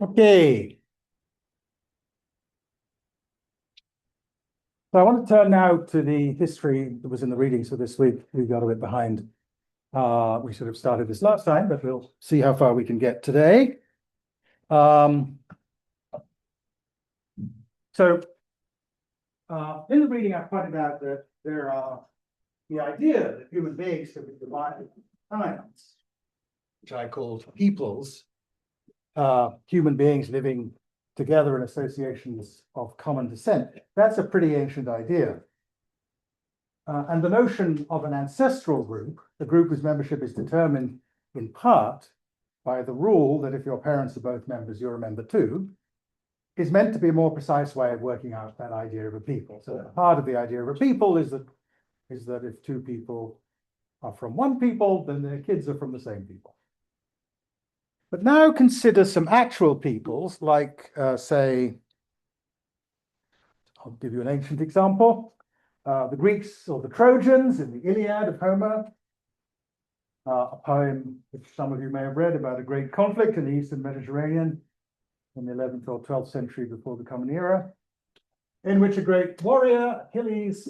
Okay. So I want to turn now to the history that was in the readings for this week. We got a bit behind. We should have started this last time, but we'll see how far we can get today. In the reading, I pointed out that there are the idea that human beings can be divided into kinds, which I called peoples, human beings living together in associations of common descent. That's a pretty ancient idea. And the notion of an ancestral group, a group whose membership is determined in part by the rule that if your parents are both members, you're a member too, is meant to be a more precise way of working out that idea of a people. So part of the idea of a people is that if two people are from one people, then their kids are from the same people. But now consider some actual peoples, like, say, I'll give you an ancient example. The Greeks or the Trojans in the Iliad of Homer, a poem which some of you may have read about a great conflict in the Eastern Mediterranean in the 11th or 12th century before the Common Era, in which a great warrior, Achilles,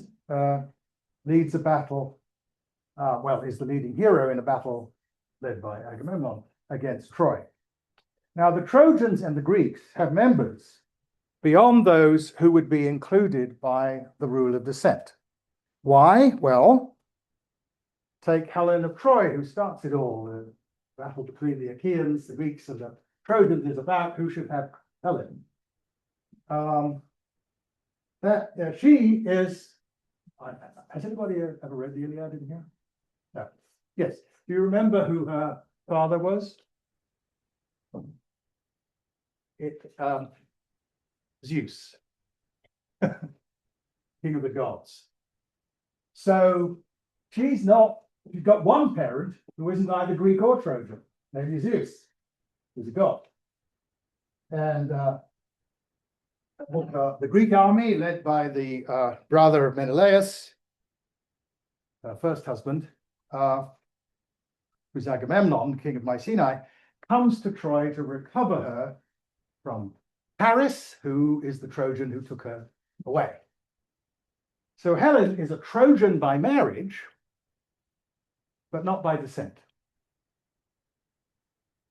leads a battle, is the leading hero in a battle led by Agamemnon against Troy. Now, the Trojans and the Greeks have members beyond those who would be included by the rule of descent. Why? Well, take Helen of Troy, who starts it all. The battle between the Achaeans, the Greeks, and the Trojans is about who should have Helen. She is. Has anybody ever read the Iliad in here? No. Yes. Do you remember who her father was? Zeus, king of the gods. So she's got one parent who isn't either Greek or Trojan, namely Zeus, who's a god. And the Greek army, led by the brother of Menelaus, her first husband, who's Agamemnon, king of Mycenae, comes to Troy to recover her from Paris, who is the Trojan who took her away. So Helen is a Trojan by marriage, but not by descent.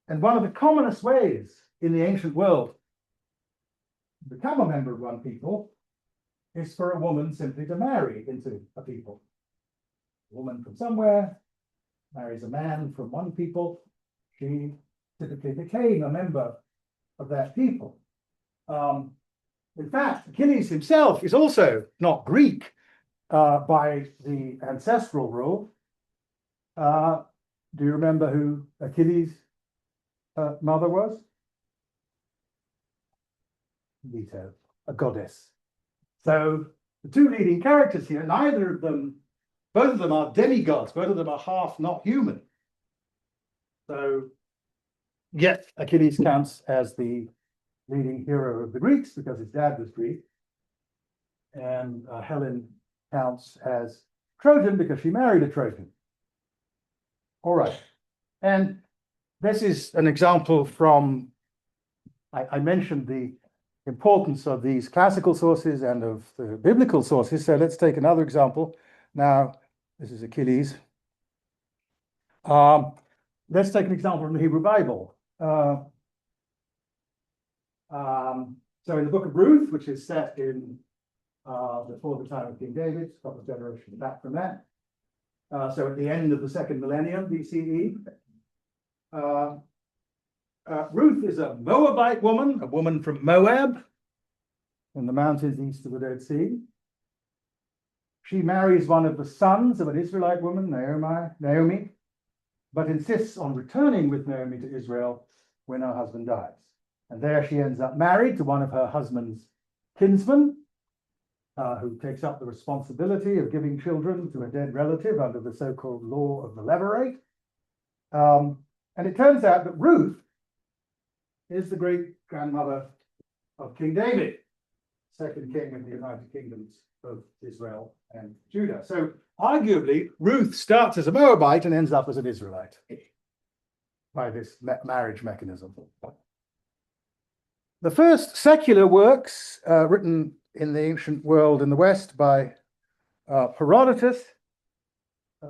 And one of the commonest ways in the ancient world to become a member of one people is for a woman simply to marry into a people. A woman from somewhere marries a man from one people. She typically became a member of that people. In fact, Achilles himself is also not Greek by the ancestral rule. Do you remember who Achilles' mother was? Leto, a goddess. So the two leading characters here, both of them are demigods, both of them are half not human. So yet Achilles counts as the leading hero of the Greeks because his dad was Greek. And Helen counts as Trojan because she married a Trojan. All right. And this is an example from, I mentioned the importance of these classical sources and of the biblical sources. So let's take another example. Now, this is Achilles. Let's take an example from the Hebrew Bible. So in the book of Ruth, which is set in before the time of King David, a couple of generations back from that. So at the end of the second millennium BCE, Ruth is a Moabite woman, a woman from Moab, in the mountains east of the Dead Sea. She marries one of the sons of an Israelite woman, Naomi, but insists on returning with Naomi to Israel when her husband dies. And there she ends up married to one of her husband's kinsmen, who takes up the responsibility of giving children to a dead relative under the so-called law of the levirate. And it turns out that Ruth is the great-grandmother of King David, second king of the United Kingdoms of Israel and Judah. So arguably, Ruth starts as a Moabite and ends up as an Israelite. by this marriage mechanism. The first secular works written in the ancient world in the West by Herodotus,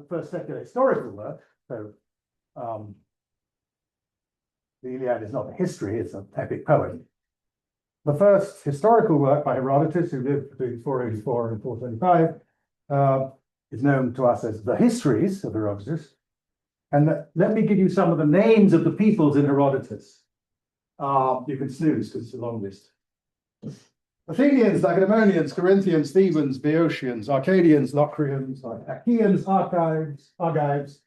first secular historical work. So the Iliad is not a history, it's an epic poem. The first historical work by Herodotus, who lived between 484 and 425, is known to us as the Histories of Herodotus. And let me give you some of the names of the peoples in Herodotus. You can snooze because it's a long list. Athenians, Lacedaemonians, Corinthians, Thebans, Boeotians, Arcadians, Locrians, Achaeans, Argives,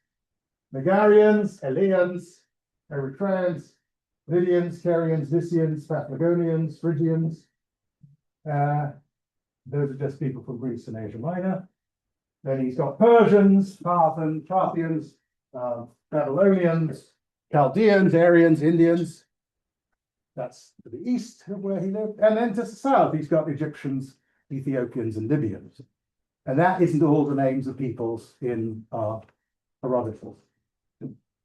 Megarians, Eleans, Eritreans, Lydians, Carians, Lycians, Paphlagonians, Phrygians. Those are just people from Greece and Asia Minor. Then he's got Persians, Parthians, Babylonians, Chaldeans, Aryans, Indians. That's to the east of where he lived. And then to the south, he's got Egyptians, Ethiopians, and Libyans. And that isn't all the names of peoples in Herodotus.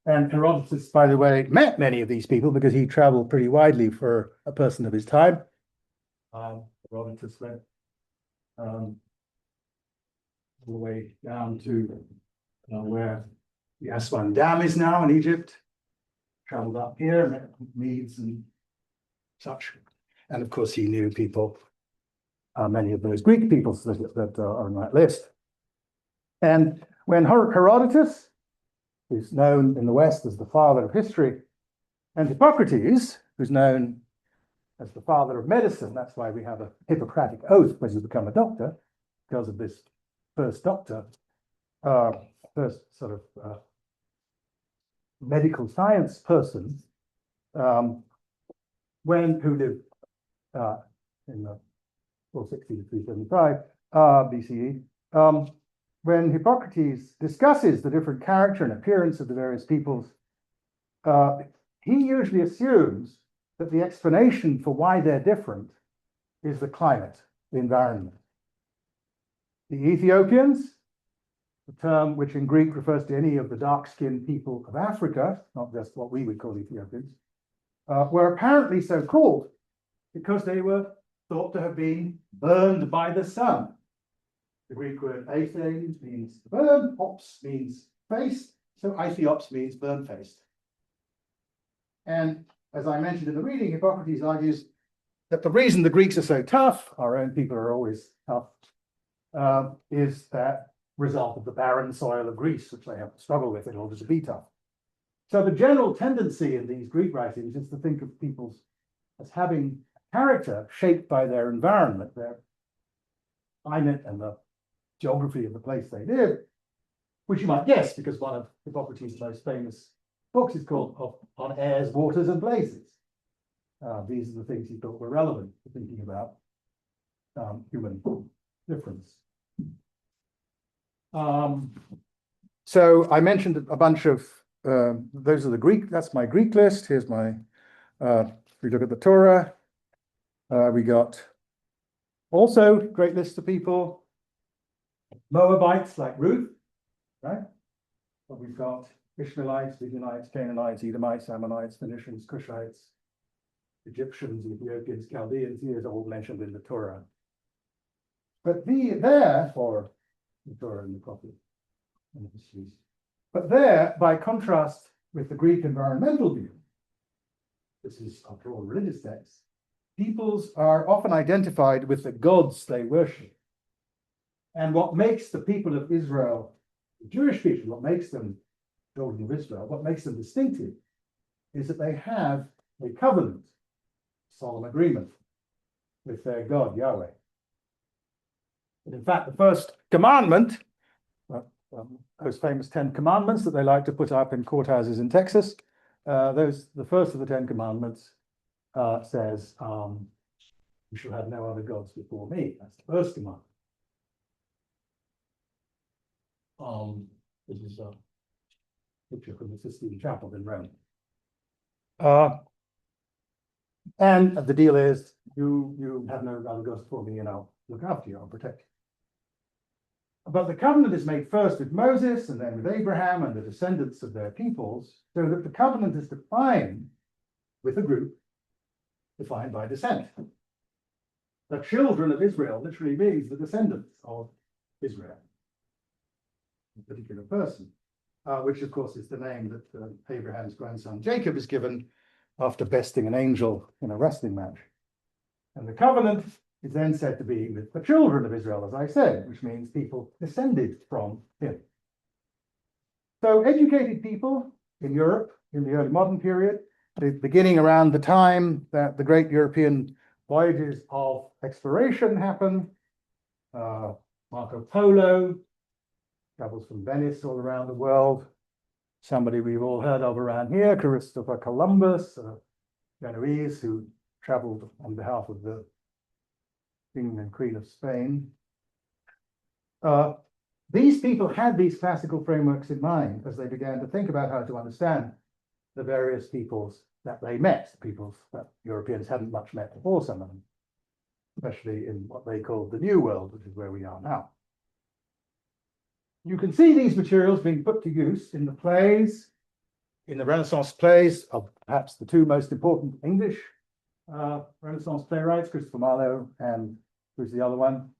And Herodotus, by the way, met many of these people because he traveled pretty widely for a person of his time. Herodotus went all the way down to where the Aswan Dam is now in Egypt. Traveled up here, met Medes and such. And of course, he knew people, many of those Greek peoples that are on that list. And when Herodotus, who's known in the West as the father of history, and Hippocrates, who's known as the father of medicine, that's why we have a Hippocratic oath when you become a doctor, because of this first doctor, first sort of medical science person, who lived in the 460 to 375 BCE, when Hippocrates discusses the different character and appearance of the various peoples, he usually assumes that the explanation for why they're different is the climate, the environment. The Ethiopians, the term which in Greek refers to any of the dark-skinned people of Africa, not just what we would call Ethiopians, were apparently so called because they were thought to have been burned by the sun. The Greek word aethe means burn, ops means face, so Aethiops means burn-faced. And as I mentioned in the reading, Hippocrates argues that the reason the Greeks are so tough, our own people are always tough, is that result of the barren soil of Greece, which they have to struggle with in order to be tough. So the general tendency in these Greek writings is to think of peoples as having character shaped by their environment, their climate and the geography of the place they live, which you might guess because one of Hippocrates' most famous books is called On Airs, Waters, and Places. These are the things he thought were relevant to thinking about human difference. So I mentioned a bunch of, those are the Greek, that's my Greek list. Here's my, we look at the Torah. We got also great list of people. Moabites like Ruth, right? But we've got Ishmaelites, Midianites, Canaanites, Edomites, Ammonites, Phoenicians, Cushites, Egyptians, Ethiopians, Chaldeans, these are all mentioned in the Torah. But there, or the Torah and the Prophet and the histories, but there, by contrast with the Greek environmental view, this is after all religious texts, peoples are often identified with the gods they worship. And what makes the people of Israel, the Jewish people, what makes them children of Israel, what makes them distinctive is that they have a covenant, solemn agreement with their God, Yahweh. And in fact, the first commandment, those famous 10 commandments that they like to put up in courthouses in Texas, the first of the 10 commandments says, you shall have no other gods before me. That's the first commandment. This is a picture from the Sistine Chapel in Rome. And the deal is, you have no other gods before me, and I'll look after you, I'll protect you. But the covenant is made first with Moses and then with Abraham and the descendants of their peoples, so that the covenant is defined with a group defined by descent. The children of Israel literally means the descendants of Israel, a particular person, which of course is the name that Abraham's grandson Jacob is given after besting an angel in a wrestling match. And the covenant is then said to be with the children of Israel, as I said, which means people descended from him. So educated people in Europe in the early modern period, beginning around the time that the great European voyages of exploration happen, Marco Polo travels from Venice all around the world. Somebody we've all heard of around here, Christopher Columbus, Genoese, who traveled on behalf of the King and Queen of Spain. These people had these classical frameworks in mind as they began to think about how to understand the various peoples that they met, peoples that Europeans hadn't much met before, some of them, especially in what they called the New World, which is where we are now. You can see these materials being put to use in the plays, in the Renaissance plays of perhaps the two most important English Renaissance playwrights, Christopher Marlowe and who's the other one?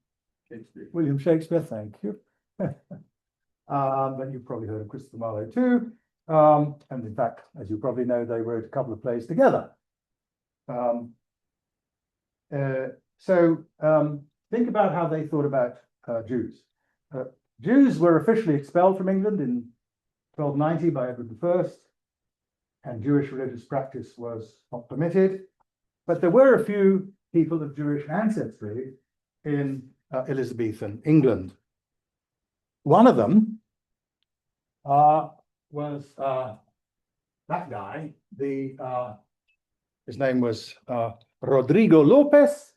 Shakespeare. William Shakespeare, thank you. But you've probably heard of Christopher Marlowe too. And in fact, as you probably know, they wrote a couple of plays together. Think about how they thought about Jews. Jews were officially expelled from England in 1290 by Edward I, and Jewish religious practice was not permitted. But there were a few people of Jewish ancestry in Elizabethan England. One of them was that guy. His name was Rodrigo Lopez.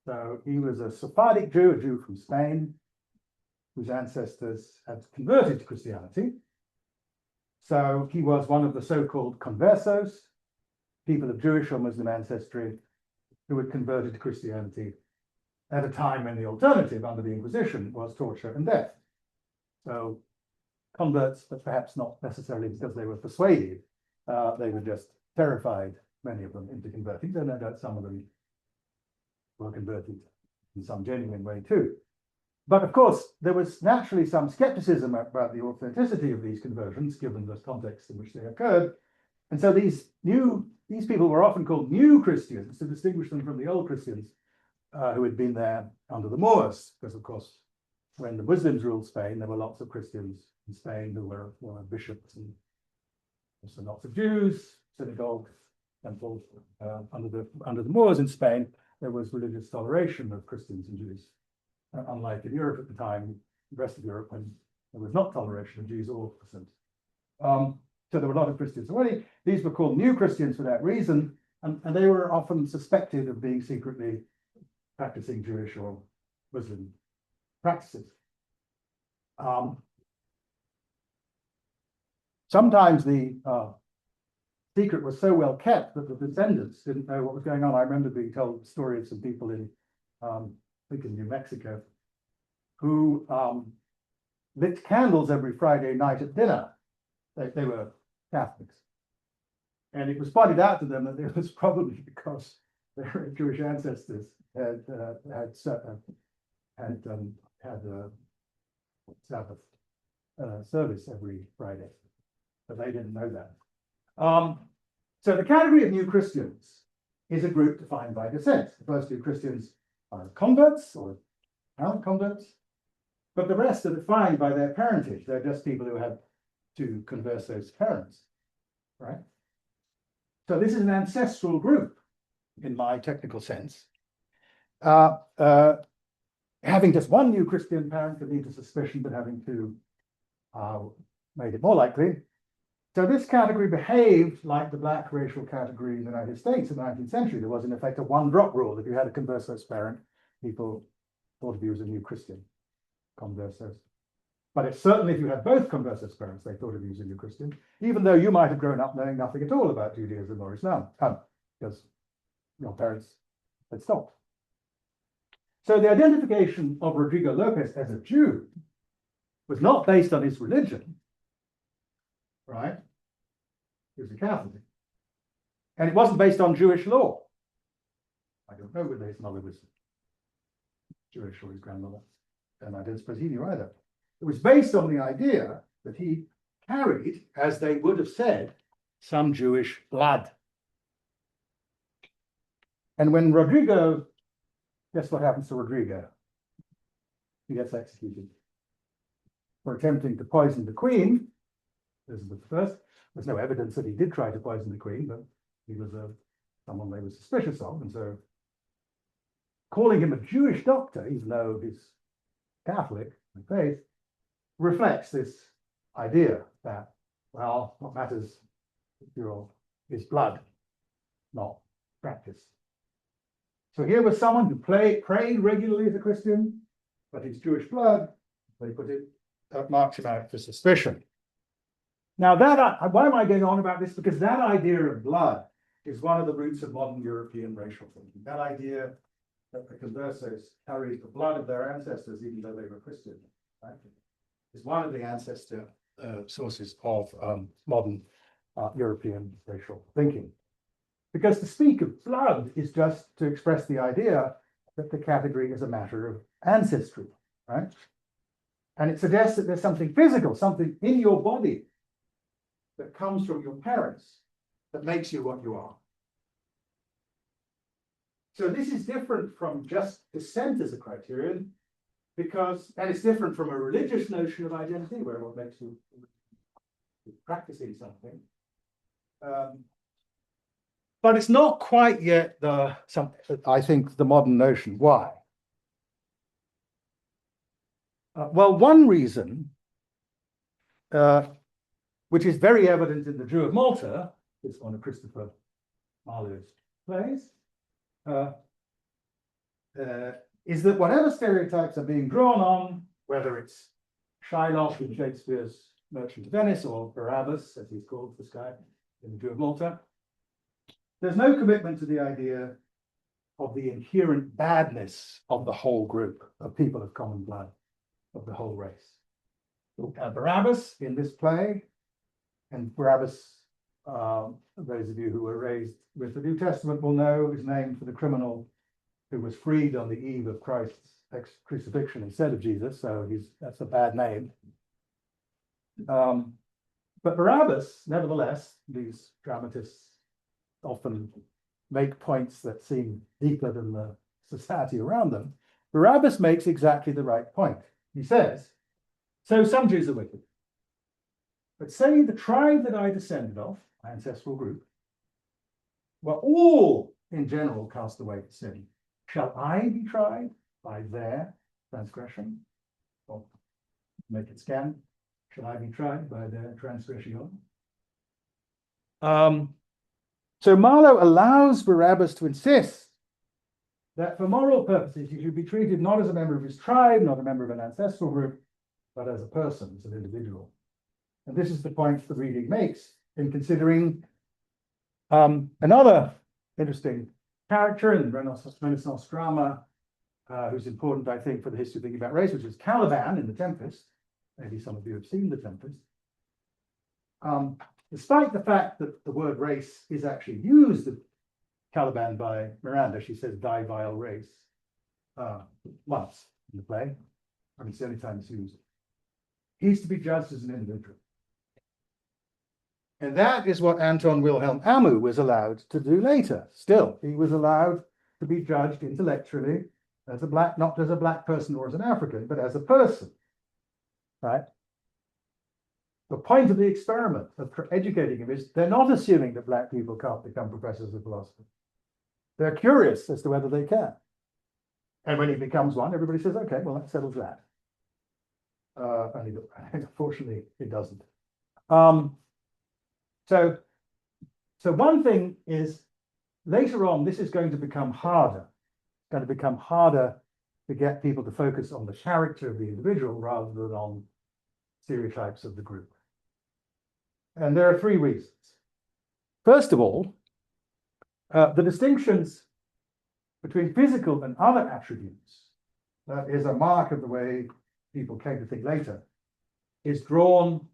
So he was a Sephardic Jew, a Jew from Spain, whose ancestors had converted to Christianity. So he was one of the so-called conversos, people of Jewish or Muslim ancestry who had converted to Christianity at a time when the alternative under the Inquisition was torture and death. So converts, but perhaps not necessarily because they were persuaded. They were just terrified, many of them, into converting. So no doubt some of them were converted in some genuine way too. But of course, there was naturally some skepticism about the authenticity of these conversions, given the context in which they occurred. And so these people were often called new Christians to distinguish them from the old Christians who had been there under the Moors, because of course, when the Muslims ruled Spain, there were lots of Christians in Spain who were bishops, and also lots of Jews, synagogues, temples. Under the Moors in Spain, there was religious toleration of Christians and Jews, unlike in Europe at the time, the rest of Europe, when there was not toleration of Jews or Christians. So there were a lot of Christians already. These were called new Christians for that reason, and they were often suspected of being secretly practicing Jewish or Muslim practices. Sometimes the secret was so well kept that the descendants didn't know what was going on. I remember being told the story of some people in, I think in New Mexico, who lit candles every Friday night at dinner. They were Catholics. And it was pointed out to them that it was probably because their Jewish ancestors had Sabbath service every Friday, but they didn't know that. So the category of new Christians is a group defined by descent. The first two Christians are converts or apparent converts, but the rest are defined by their parentage. They're just people who have to converse those parents, right? So this is an ancestral group in my technical sense. Having just one new Christian parent could lead to suspicion, but having two made it more likely. So this category behaved like the black racial category in the United States in the 19th century. There was in effect a one-drop rule. If you had a conversos parent, people thought of you as a new Christian, conversos. But it's certainly if you had both conversos parents, they thought of you as a new Christian, even though you might have grown up knowing nothing at all about Judaism or Islam, because your parents had stopped. So the identification of Rodrigo Lopez as a Jew was not based on his religion, right? He was a Catholic. And it wasn't based on Jewish law. I don't know whether his mother was Jewish or his grandmother, and I don't suppose he knew either. It was based on the idea that he carried, as they would have said, some Jewish blood. And when Rodrigo, guess what happens to Rodrigo? He gets executed for attempting to poison the Queen, Elizabeth I. There's no evidence that he did try to poison the Queen, but he was someone they were suspicious of, and so calling him a Jewish doctor, even though he's Catholic in faith, reflects this idea that, well, what matters is blood, not practice. So here was someone who prayed regularly as a Christian, but his Jewish blood, they put it, marks him out for suspicion. Now why am I going on about this? Because that idea of blood is one of the roots of modern European racial thinking. That idea that the conversos carried the blood of their ancestors, even though they were Christian, right, is one of the ancestor sources of modern European racial thinking. Because to speak of blood is just to express the idea that the category is a matter of ancestry, right? And it suggests that there's something physical, something in your body that comes from your parents that makes you what you are. So this is different from just descent as a criterion, because, and it's different from a religious notion of identity, where what makes you practicing something. But it's not quite yet I think, the modern notion. Why? Well, one reason, which is very evident in The Jew of Malta, it's one of Christopher Marlowe's plays, is that whatever stereotypes are being drawn on, whether it's Shylock in Shakespeare's Merchant of Venice or Barabbas, as he's called, this guy in The Jew of Malta, there's no commitment to the idea of the inherent badness of the whole group of people of common blood, of the whole race. Barabbas in this play, and Barabbas, those of you who were raised with the New Testament will know, is named for the criminal who was freed on the eve of Christ's crucifixion instead of Jesus, so that's a bad name. But Barabbas, nevertheless, these dramatists often make points that seem deeper than the society around them. Barabbas makes exactly the right point. He says, so some Jews are wicked, but say the tribe that I descended of, my ancestral group, were all in general cast away to sin. Shall I be tried by their transgression? Or make it scan. Shall I be tried by their transgression? So Marlowe allows Barabbas to insist that for moral purposes, he should be treated not as a member of his tribe, not a member of an ancestral group, but as a person, as an individual. And this is the point the reading makes in considering another interesting character in Renaissance drama, who's important, I think, for the history of thinking about race, which is Caliban in The Tempest. Maybe some of you have seen The Tempest. Despite the fact that the word race is actually used of Caliban by Miranda, she says, "thy vile race," once in the play. I mean, it's the only time it's used. He's to be judged as an individual. And that is what Anton Wilhelm Amu was allowed to do later. Still, he was allowed to be judged intellectually as a black, not as a black person or as an African, but as a person, right? The point of the experiment of educating him is they're not assuming that black people can't become professors of philosophy. They're curious as to whether they can. And when he becomes one, everybody says, okay, well, that settles that. Unfortunately, it doesn't. So one thing is, later on, this is going to become harder. It's going to become harder to get people to focus on the character of the individual rather than on stereotypes of the group. And there are three reasons. First of all, the distinctions between physical and other attributes that is a mark of the way people came to think later, is drawn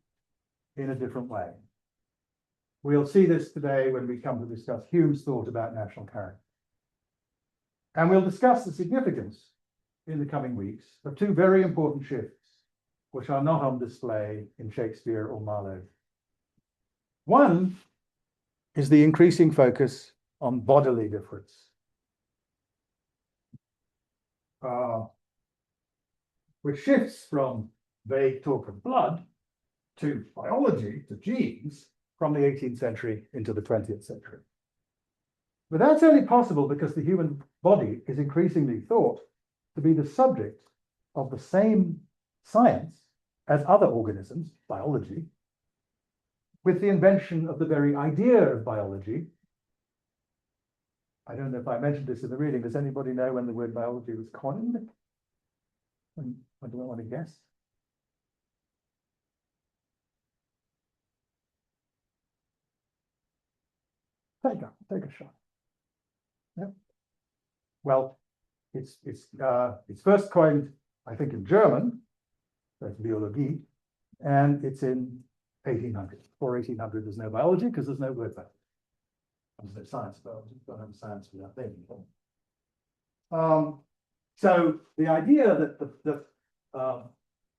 in a different way. We'll see this today when we come to discuss Hume's thought about national character. And we'll discuss the significance in the coming weeks of two very important shifts, which are not on display in Shakespeare or Marlowe. One is the increasing focus on bodily difference. Which shifts from vague talk of blood to biology, to genes, from the 18th century into the 20th century. But that's only possible because the human body is increasingly thought to be the subject of the same science as other organisms, biology, with the invention of the very idea of biology. I don't know if I mentioned this in the reading. Does anybody know when the word biology was coined? I don't want to guess. Take a shot. Yep. Well, it's first coined, I think, in German, that's Biologie, and it's in 1800. Before 1800, there's no biology because there's no word for it. There's no science biology. You don't have science without thinking. So the idea that the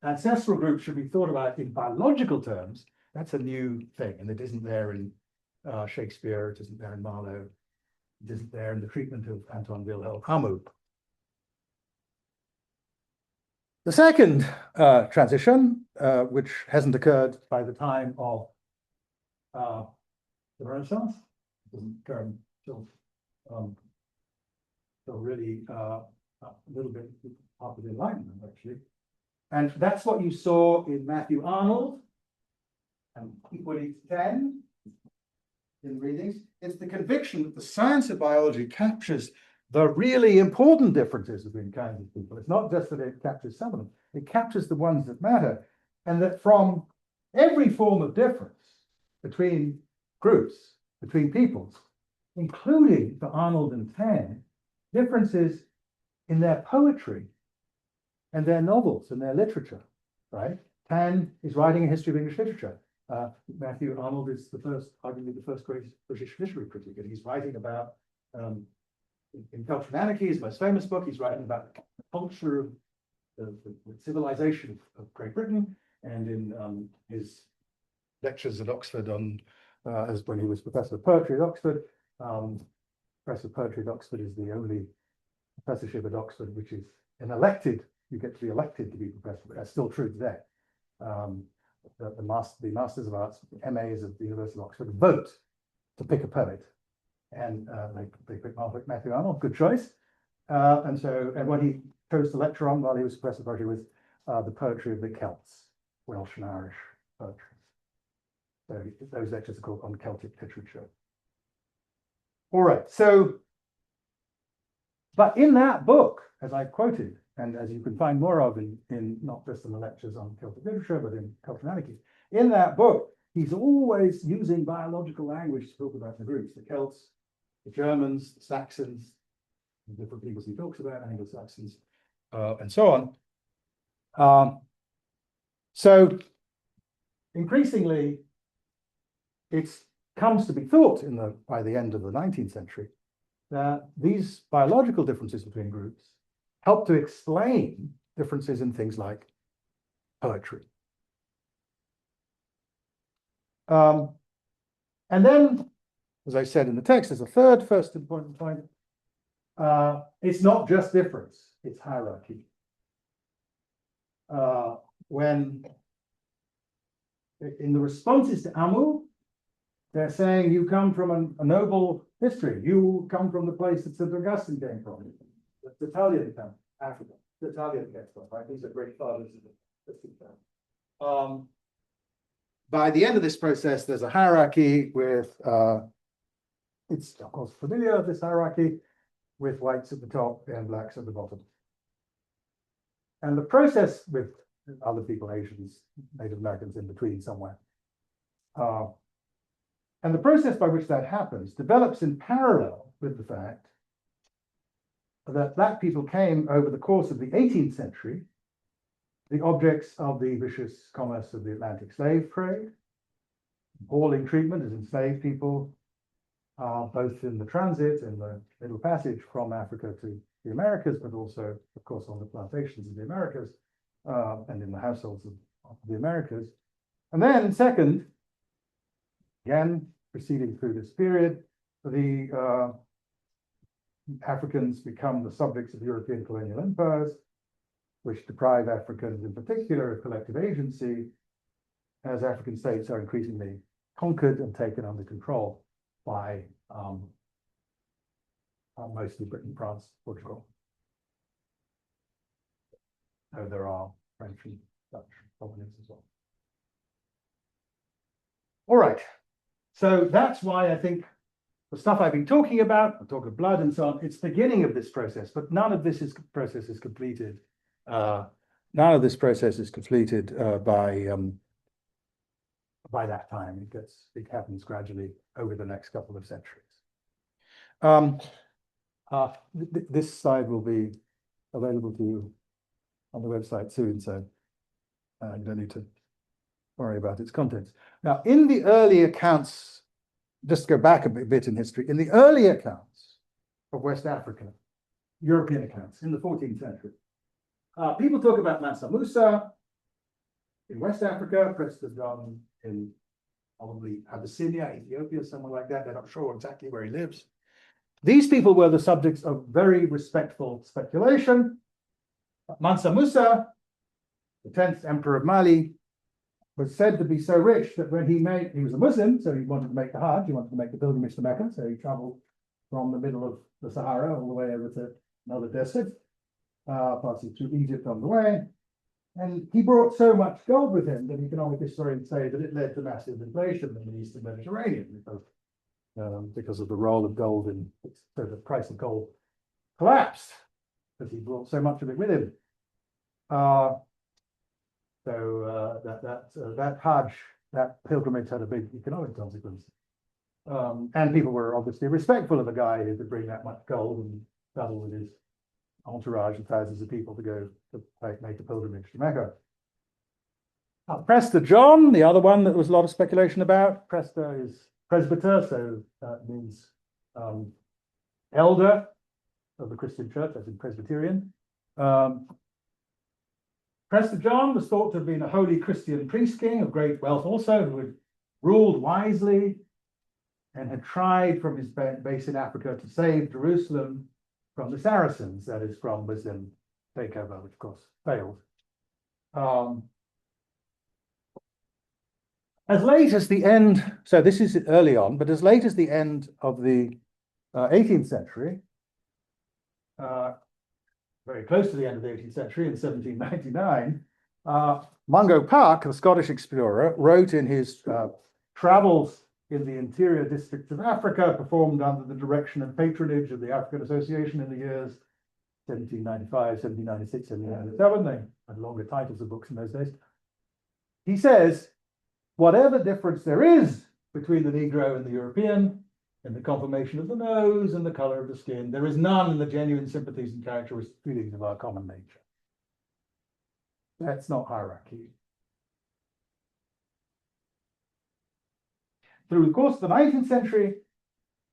ancestral group should be thought about in biological terms, that's a new thing, and it isn't there in Shakespeare, it isn't there in Marlowe, it isn't there in the treatment of Anton Wilhelm Hamu. The second transition, which hasn't occurred by the time of the Renaissance, it doesn't occur until really a little bit after the Enlightenment, actually. And that's what you saw in Matthew Arnold and equally 10 in readings. It's the conviction that the science of biology captures the really important differences between kinds of people. It's not just that it captures some of them, it captures the ones that matter. And that from every form of difference between groups, between peoples, including for Arnold and Taine, differences in their poetry and their novels and their literature, right? Taine is writing a history of English literature. Matthew Arnold is arguably the first great British literary critic, and he's writing about, in Culture and Anarchy, his most famous book, he's writing about the culture of the civilization of Great Britain, and in his lectures at Oxford as when he was professor of poetry at Oxford. Professor of poetry at Oxford is the only professorship at Oxford which is you get to be elected to be professor, but that's still true today. The Masters of Arts, the MAs of the University of Oxford vote to pick a poet, and they picked Matthew Arnold, good choice. And what he chose to lecture on while he was professor of poetry was the poetry of the Celts, Welsh and Irish poetry. So those lectures are called On Celtic Literature. All right, but in that book, as I quoted, and as you can find more of in not just in the lectures on Celtic literature, but in Culture and Anarchy, in that book, he's always using biological language to talk about the groups, the Celts, the Germans, the Saxons, the different peoples he talks about, Anglo-Saxons, and so on. So increasingly, it comes to be thought by the end of the 19th century that these biological differences between groups help to explain differences in things like poetry. And then, as I said in the text, there's a third first important point. It's not just difference, it's hierarchy. When in the responses to Amu, they're saying you come from a noble history. You come from the place that St. Augustine came from. The Italian town, Africa. The Italian came from, right? These are great fathers of the Christian town. By the end of this process, there's a hierarchy with, it's of course familiar, this hierarchy, with whites at the top and blacks at the bottom. And the process with other people, Asians, Native Americans in between somewhere. And the process by which that happens develops in parallel with the fact that black people came over the course of the 18th century the objects of the vicious commerce of the Atlantic slave trade, appalling treatment as enslaved people, both in the transit and the Middle Passage from Africa to the Americas, but also, of course, on the plantations of the Americas and in the households of the Americas. And then, second, again, proceeding through this period, the Africans become the subjects of European colonial empires, which deprive Africans in particular of collective agency, as African states are increasingly conquered and taken under control by mostly Britain, France, Portugal. Though there are French and Dutch colonies as well. All right, so that's why I think the stuff I've been talking about, I talk of blood and so on, it's the beginning of this process, but none of this process is completed. None of this process is completed by that time. It happens gradually over the next couple of centuries. This slide will be available to you on the website soon, so you don't need to worry about its contents. Now, in the early accounts, just to go back a bit in history, in the early accounts of West Africa, European accounts in the 14th century, people talk about Mansa Musa in West Africa, Prester John in probably Abyssinia, Ethiopia, somewhere like that. They're not sure exactly where he lives. These people were the subjects of very respectful speculation. Mansa Musa, the 10th emperor of Mali, was said to be so rich that when he was a Muslim, so he wanted to make the Hajj, he wanted to make the pilgrimage to Mecca, so he traveled from the middle of the Sahara all the way over to another desert, passing through Egypt on the way. And he brought so much gold with him that economic historians say that it led to massive inflation in the Eastern Mediterranean because of the role of gold in, so the price of gold collapsed because he brought so much of it with him. That Hajj, that pilgrimage had a big economic consequence. And people were obviously respectful of a guy who could bring that much gold and travel with his entourage and thousands of people to go to make a pilgrimage to Mecca. Prester John, the other one that there was a lot of speculation about. Prester is presbyter, so that means elder of the Christian church, as in Presbyterian. Prester John was thought to have been a holy Christian priest king of great wealth also, who had ruled wisely and had tried from his base in Africa to save Jerusalem from the Saracens, that is from Muslim takeover, which of course failed. As late as the end, so this is early on, but as late as the end of the 18th century, very close to the end of the 18th century in 1799, Mungo Park, the Scottish explorer, wrote in his travels in the interior districts of Africa, performed under the direction and patronage of the African Association in the years 1795, 1796, 1797. They had longer titles of books in those days. He says, whatever difference there is between the Negro and the European, in the conformation of the nose and the color of the skin, there is none in the genuine sympathies and characteristic feelings of our common nature. That's not hierarchy. Through the course of the 19th century,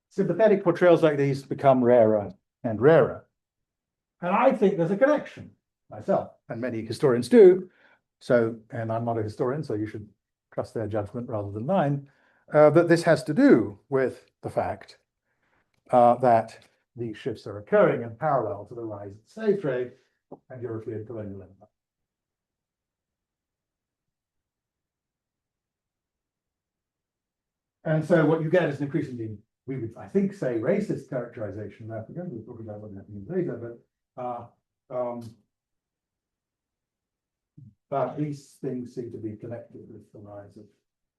sympathetic portrayals like these become rarer and rarer. And I think there's a connection, myself, and many historians do. So, and I'm not a historian, so you should trust their judgment rather than mine, that this has to do with the fact that these shifts are occurring in parallel to the rise of the slave trade and European colonial empire. And so what you get is an increasingly, we would, I think, say racist characterization of Africa. We'll talk about what that means later, but these things seem to be connected with the rise of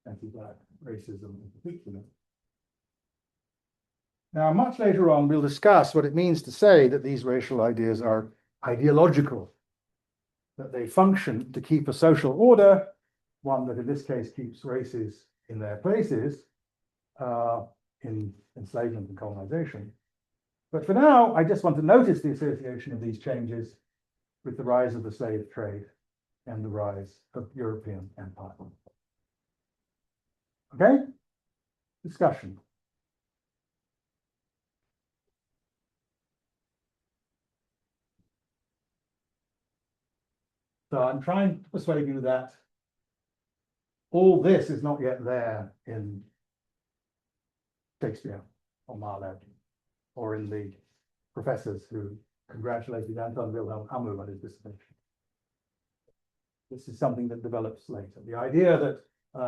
anti-Black racism in particular. Now, much later on, we'll discuss what it means to say that these racial ideas are ideological, that they function to keep a social order, one that in this case keeps races in their places, in enslavement and colonization, But for now, I just want to notice the association of these changes with the rise of the slave trade and the rise of European empire. Okay? Discussion. So I'm trying to persuade you that all this is not yet there in Shakespeare or Marlowe or in the professors who congratulated Anton Wilhelm Amu on his dissertation. This is something that develops later. The idea that,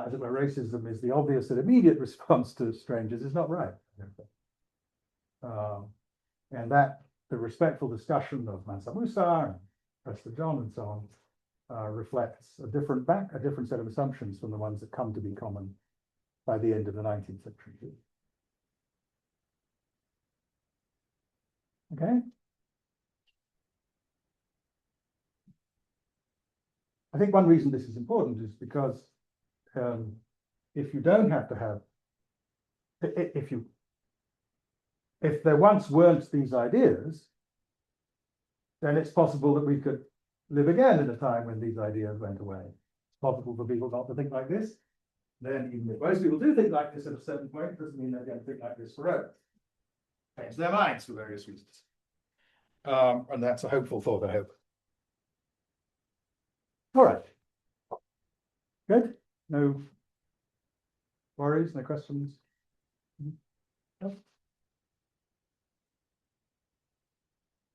as it were, racism is the obvious and immediate response to strangers is not right. And that the respectful discussion of Mansa Musa and Prester John and so on reflects a different set of assumptions from the ones that come to be common by the end of the 19th century. Okay. I think one reason this is important is because if you don't have to have, if there once weren't these ideas, then it's possible that we could live again in a time when these ideas went away. It's possible for people not to think like this. Then even if most people do think like this at a certain point, it doesn't mean they're going to think like this forever. Change their minds for various reasons. And that's a hopeful thought, I hope. All right. Good. No worries, no questions? No?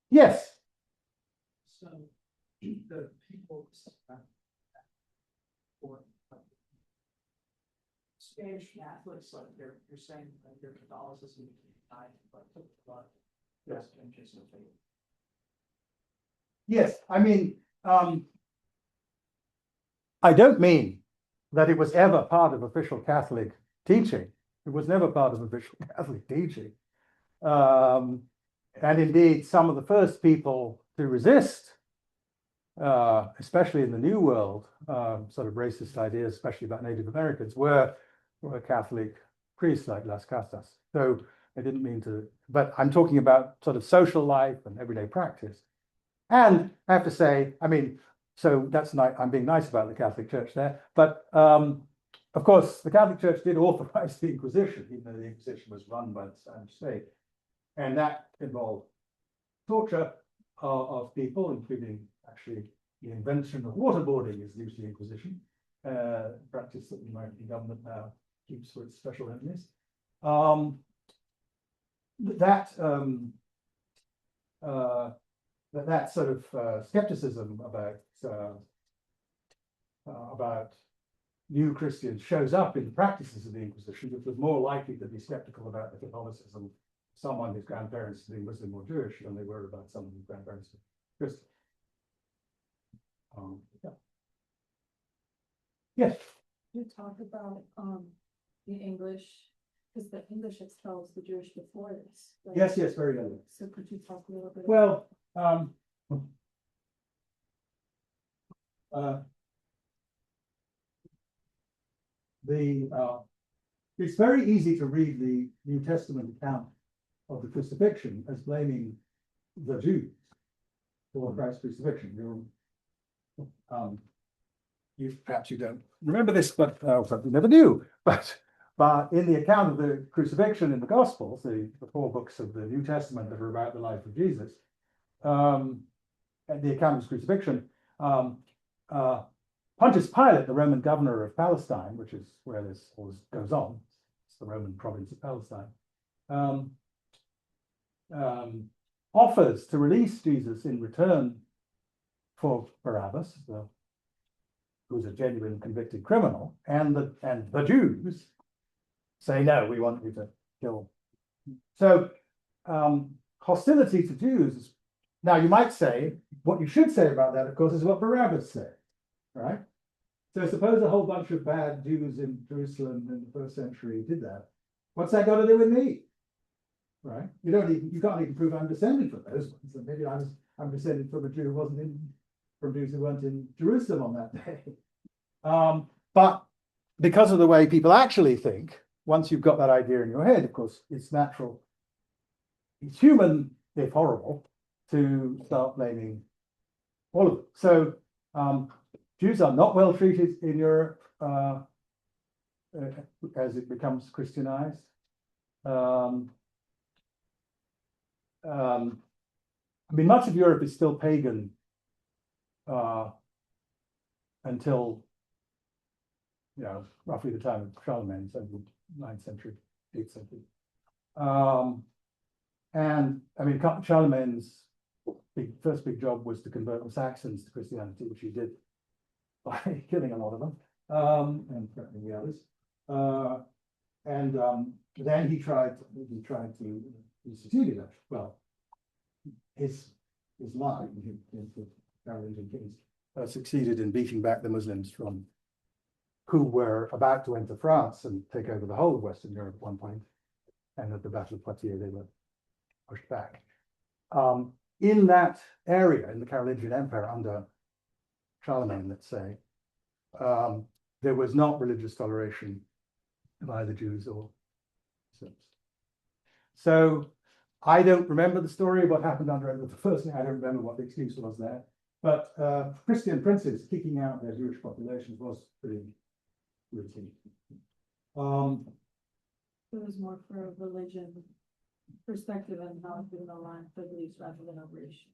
Yes. So the people or Spanish Catholics, like you're saying that their Catholicism died, but took a lot Yes. changes of faith. Yes, I mean, I don't mean that it was ever part of official Catholic teaching. It was never part of official Catholic teaching. And indeed, some of the first people to resist, especially in the New World, sort of racist ideas, especially about Native Americans, were Catholic priests like Las Casas. So I didn't mean to, but I'm talking about sort of social life and everyday practice. And I have to say, I mean, so that's nice. I'm being nice about the Catholic Church there, but of course, the Catholic Church did authorize the Inquisition, even though the Inquisition was run by the Spanish state, and that involved torture of people, including actually the invention of waterboarding is used in the Inquisition, practice that the American government now keeps for its special enemies. That sort of skepticism about new Christians shows up in the practices of the Inquisition, which was more likely to be skeptical about the Catholicism of someone whose grandparents were Muslim or Jewish than they were about someone whose grandparents were Christian. Yeah. Yes. You talk about the English, because the English expels the Jewish before this. Right? Yes, yes, very early. So could you talk a little bit? Well, it's very easy to read the New Testament account of the crucifixion as blaming the Jews for Christ's crucifixion. Perhaps you don't remember this, but you never knew. But in the account of the crucifixion in the Gospels, the 4 books of the New Testament that are about the life of Jesus, and the account of his crucifixion, Pontius Pilate, the Roman governor of Palestine, which is where this all goes on, it's the Roman province of Palestine, offers to release Jesus in return for Barabbas, who's a genuine convicted criminal, and the Jews say, no, we want you to kill. So hostility to Jews. Now you might say, what you should say about that, of course, is what Barabbas said, right? So suppose a whole bunch of bad Jews in Jerusalem in the 1st century did that. What's that got to do with me? Right? You can't even prove I'm descended from those ones. And maybe I'm descended from a Jew who wasn't from Jews who weren't in Jerusalem on that day. But because of the way people actually think, once you've got that idea in your head, of course, it's natural it's human, if horrible, to start blaming all of them. So Jews are not well treated in Europe as it becomes Christianized. I mean, much of Europe is still pagan until, you know, roughly the time of Charlemagne, so the 9th century, 8th century. And I mean, Charlemagne's first big job was to convert the Saxons to Christianity, which he did by killing a lot of them and threatening the others. Then he succeeded. Well, his line, the Carolingian kings, succeeded in beating back the Muslims who were about to enter France and take over the whole of Western Europe at one point. And at the Battle of Poitiers, they were pushed back. In that area, in the Carolingian Empire under Charlemagne, let's say, there was not religious toleration of either Jews or Muslims. So I don't remember the story of what happened under Edward I. I don't remember what the excuse was there. But Christian princes kicking out their Jewish populations was pretty routine. It was more for a religion perspective and how it would align with beliefs rather than a race.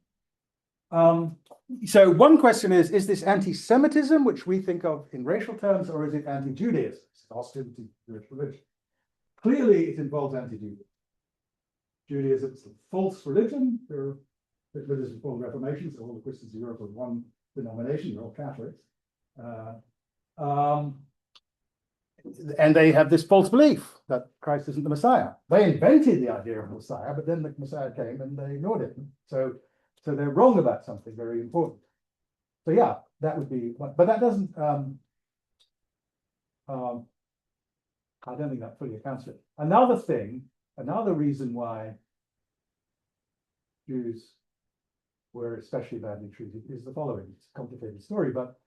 So one question is this anti-Semitism, which we think of in racial terms, or is it anti-Judaism? It's hostility to Jewish religion. Clearly, it involves anti-Judaism. Judaism is a false religion. There are religions before the Reformation, so all the Christians in Europe are one denomination, they're all Catholics. And they have this false belief that Christ isn't the Messiah. They invented the idea of Messiah, but then the Messiah came and they ignored it. So they're wrong about something very important. So yeah, that would be, but that doesn't, I don't think that fully accounts for it. Another reason why Jews were especially badly treated is the following. It's a complicated story, but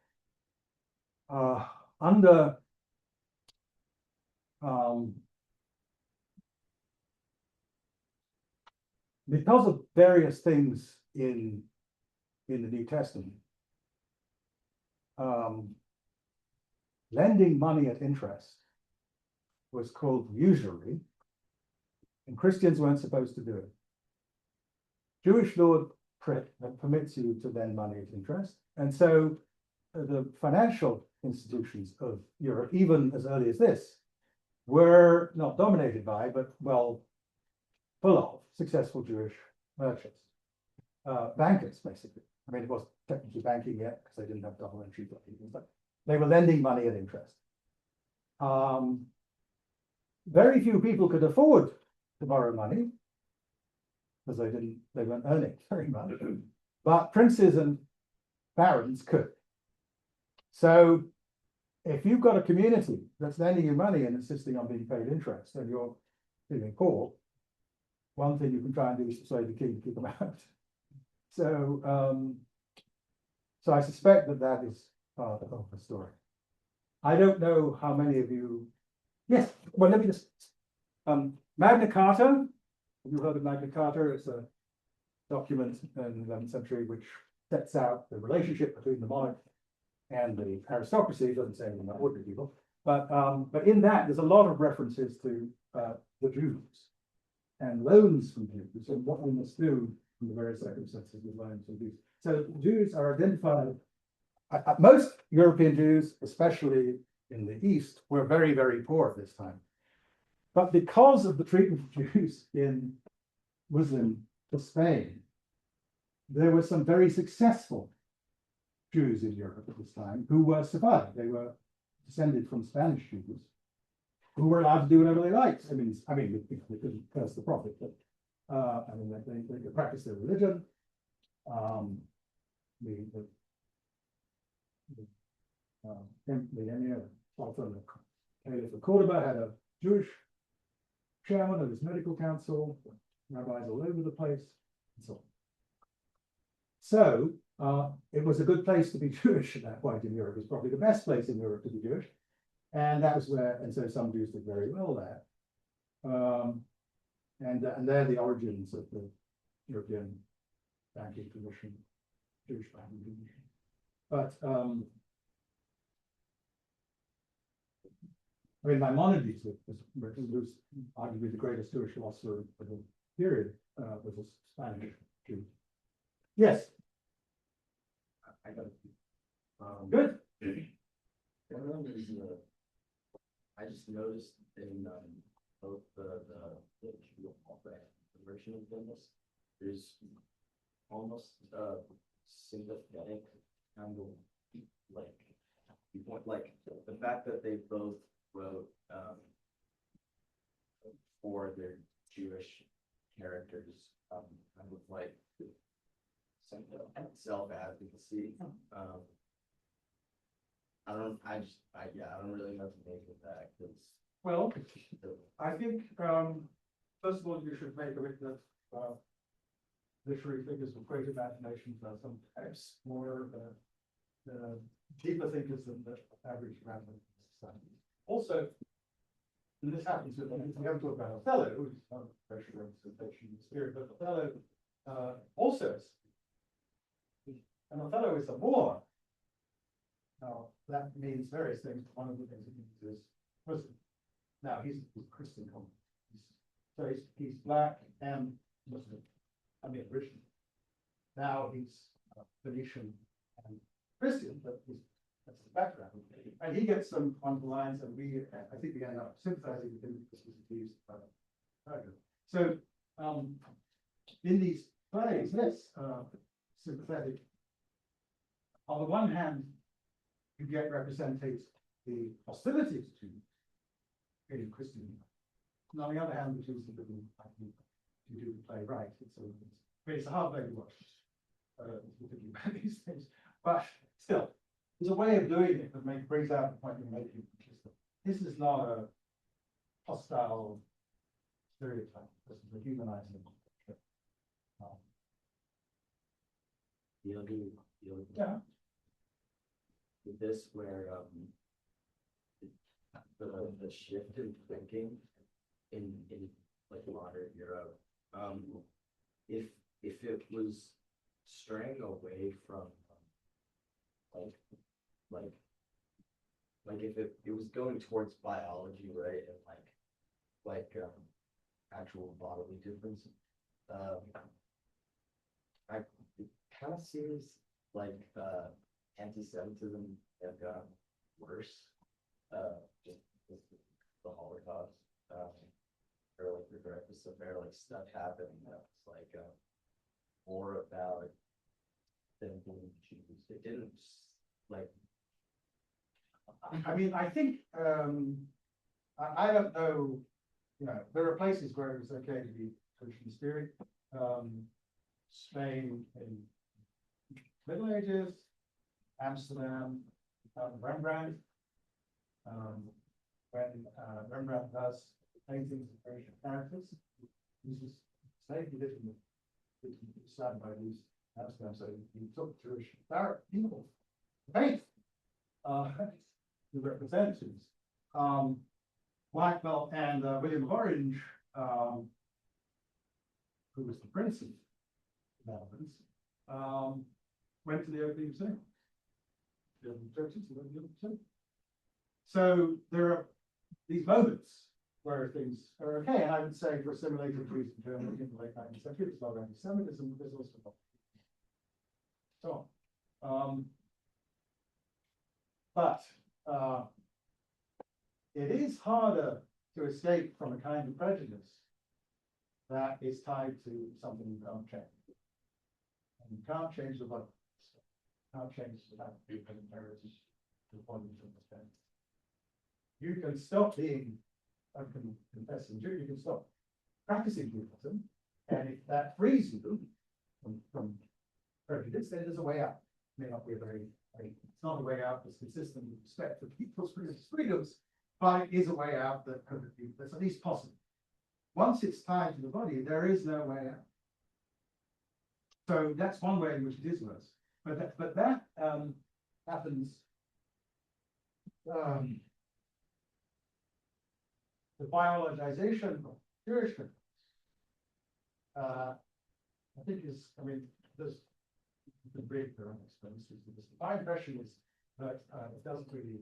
because of various things in the New Testament, lending money at interest was called usury, and Christians weren't supposed to do it. Jewish law permits you to lend money at interest, and so the financial institutions of Europe, even as early as this, were not dominated by, but well, full of successful Jewish merchants, bankers, basically. I mean, it wasn't technically banking yet because they didn't have double entry, but they were lending money at interest. Very few people could afford to borrow money because they weren't earning very much, but princes and barons could. So if you've got a community that's lending you money and insisting on being paid interest and you're feeling poor, one thing you can try and do is persuade the king to keep them out. So, so I suspect that is part of the story. I don't know how many of you. Yes, well, let me just. Magna Carta. Have you heard of Magna Carta? It's a document in the 11th century which sets out the relationship between the monarch and the aristocracy. It doesn't say anything about ordinary people, but in that there's a lot of references to the Jews and loans from Jews and what we must do in the various circumstances with loans from Jews. So Jews are identified. Most European Jews, especially in the East, were very, very poor at this time. But because of the treatment of Jews in Muslim Spain, there were some very successful Jews in Europe at this time who were survived. They were descended from Spanish Jews who were allowed to do whatever they liked. I mean, they couldn't curse the prophet, but I mean, they could practice their religion. The emir, also the Caliph of Cordoba, had a Jewish chairman of his medical council, rabbis all over the place, and so on. So it was a good place to be Jewish at that point in Europe. It was probably the best place in Europe to be Jewish. And that was where, and so some Jews did very well there. And they're the origins of the European banking tradition, Jewish banking tradition. But, I mean, Maimonides was arguably the greatest Jewish philosopher of the period, was a Spanish Jew. Yes, I got good. one of them is I just noticed in both the version of Venice, there's almost sympathetic kind of like the fact that they both wrote for their Jewish characters, kind of like some self-advocacy. I don't really know what to make of that, because Well, I think, first of all, you should make of it that, literary figures with great imaginations are sometimes more, deeper thinkers than the average random society. Also, and this happens with, we haven't talked about Othello, who's not a special representation of the spirit, but Othello, also is, and Othello is a Moor. Now, that means various things, but one of the things it means is Muslim. Now, he's Christian convert. So he's black and Muslim, I mean, originally. Now he's Venetian and Christian, but that's the background. And he gets some on the lines, and I think we end up sympathizing with him because he's abused by Tiger. So, in these plays, yes, sympathetic. On the one hand, you get represented the hostilities to Christian. And on the other hand, which is the to do the play right. It's a hard way to watch. Thinking about these things, but still, there's a way of doing it that brings out the point you're making. This is not a hostile stereotype. This is a humanizing. Yeah. With this where the shift in thinking in like modern Europe, if it was straying away from like if it was going towards biology, right, and like actual bodily difference, it kind of seems like anti-Semitism have gotten worse, just with the Holocaust, or like regardless of there like stuff happening that was like more about them being Jews. It didn't like. I mean, I think I don't know. You know, there are places where it was okay to be Christian spirit. Spain in Middle Ages, Amsterdam, Rembrandt. When Rembrandt does paintings of Christian characters, he uses he lived in the surrounded by these Amsterdam, so he took Jewish people to paint the representatives. Blackwell and William of Orange, who was the Prince of the Netherlands, went to the opening of cinema. So there are these moments where things are okay, and I would say for assimilated Jews in Germany in the late 19th century, there's a lot of anti-Semitism, there's also so on. But it is harder to escape from a kind of prejudice that is tied to something you can't change. And you can't change the body. You can't change the heritage to the point you understand. You can stop being a confessing Jew, you can stop practicing Judaism, and if that frees you from prejudice, then there's a way out. It may not be it's not a way out that's consistent with respect for people's freedoms, but it is a way out that's at least possible. Once it's tied to the body, there is no way out. So that's one way in which it is worse. But that happens. The biologization of Jewishness I think is, I mean, there's the break there, I suppose. My impression is that it doesn't really,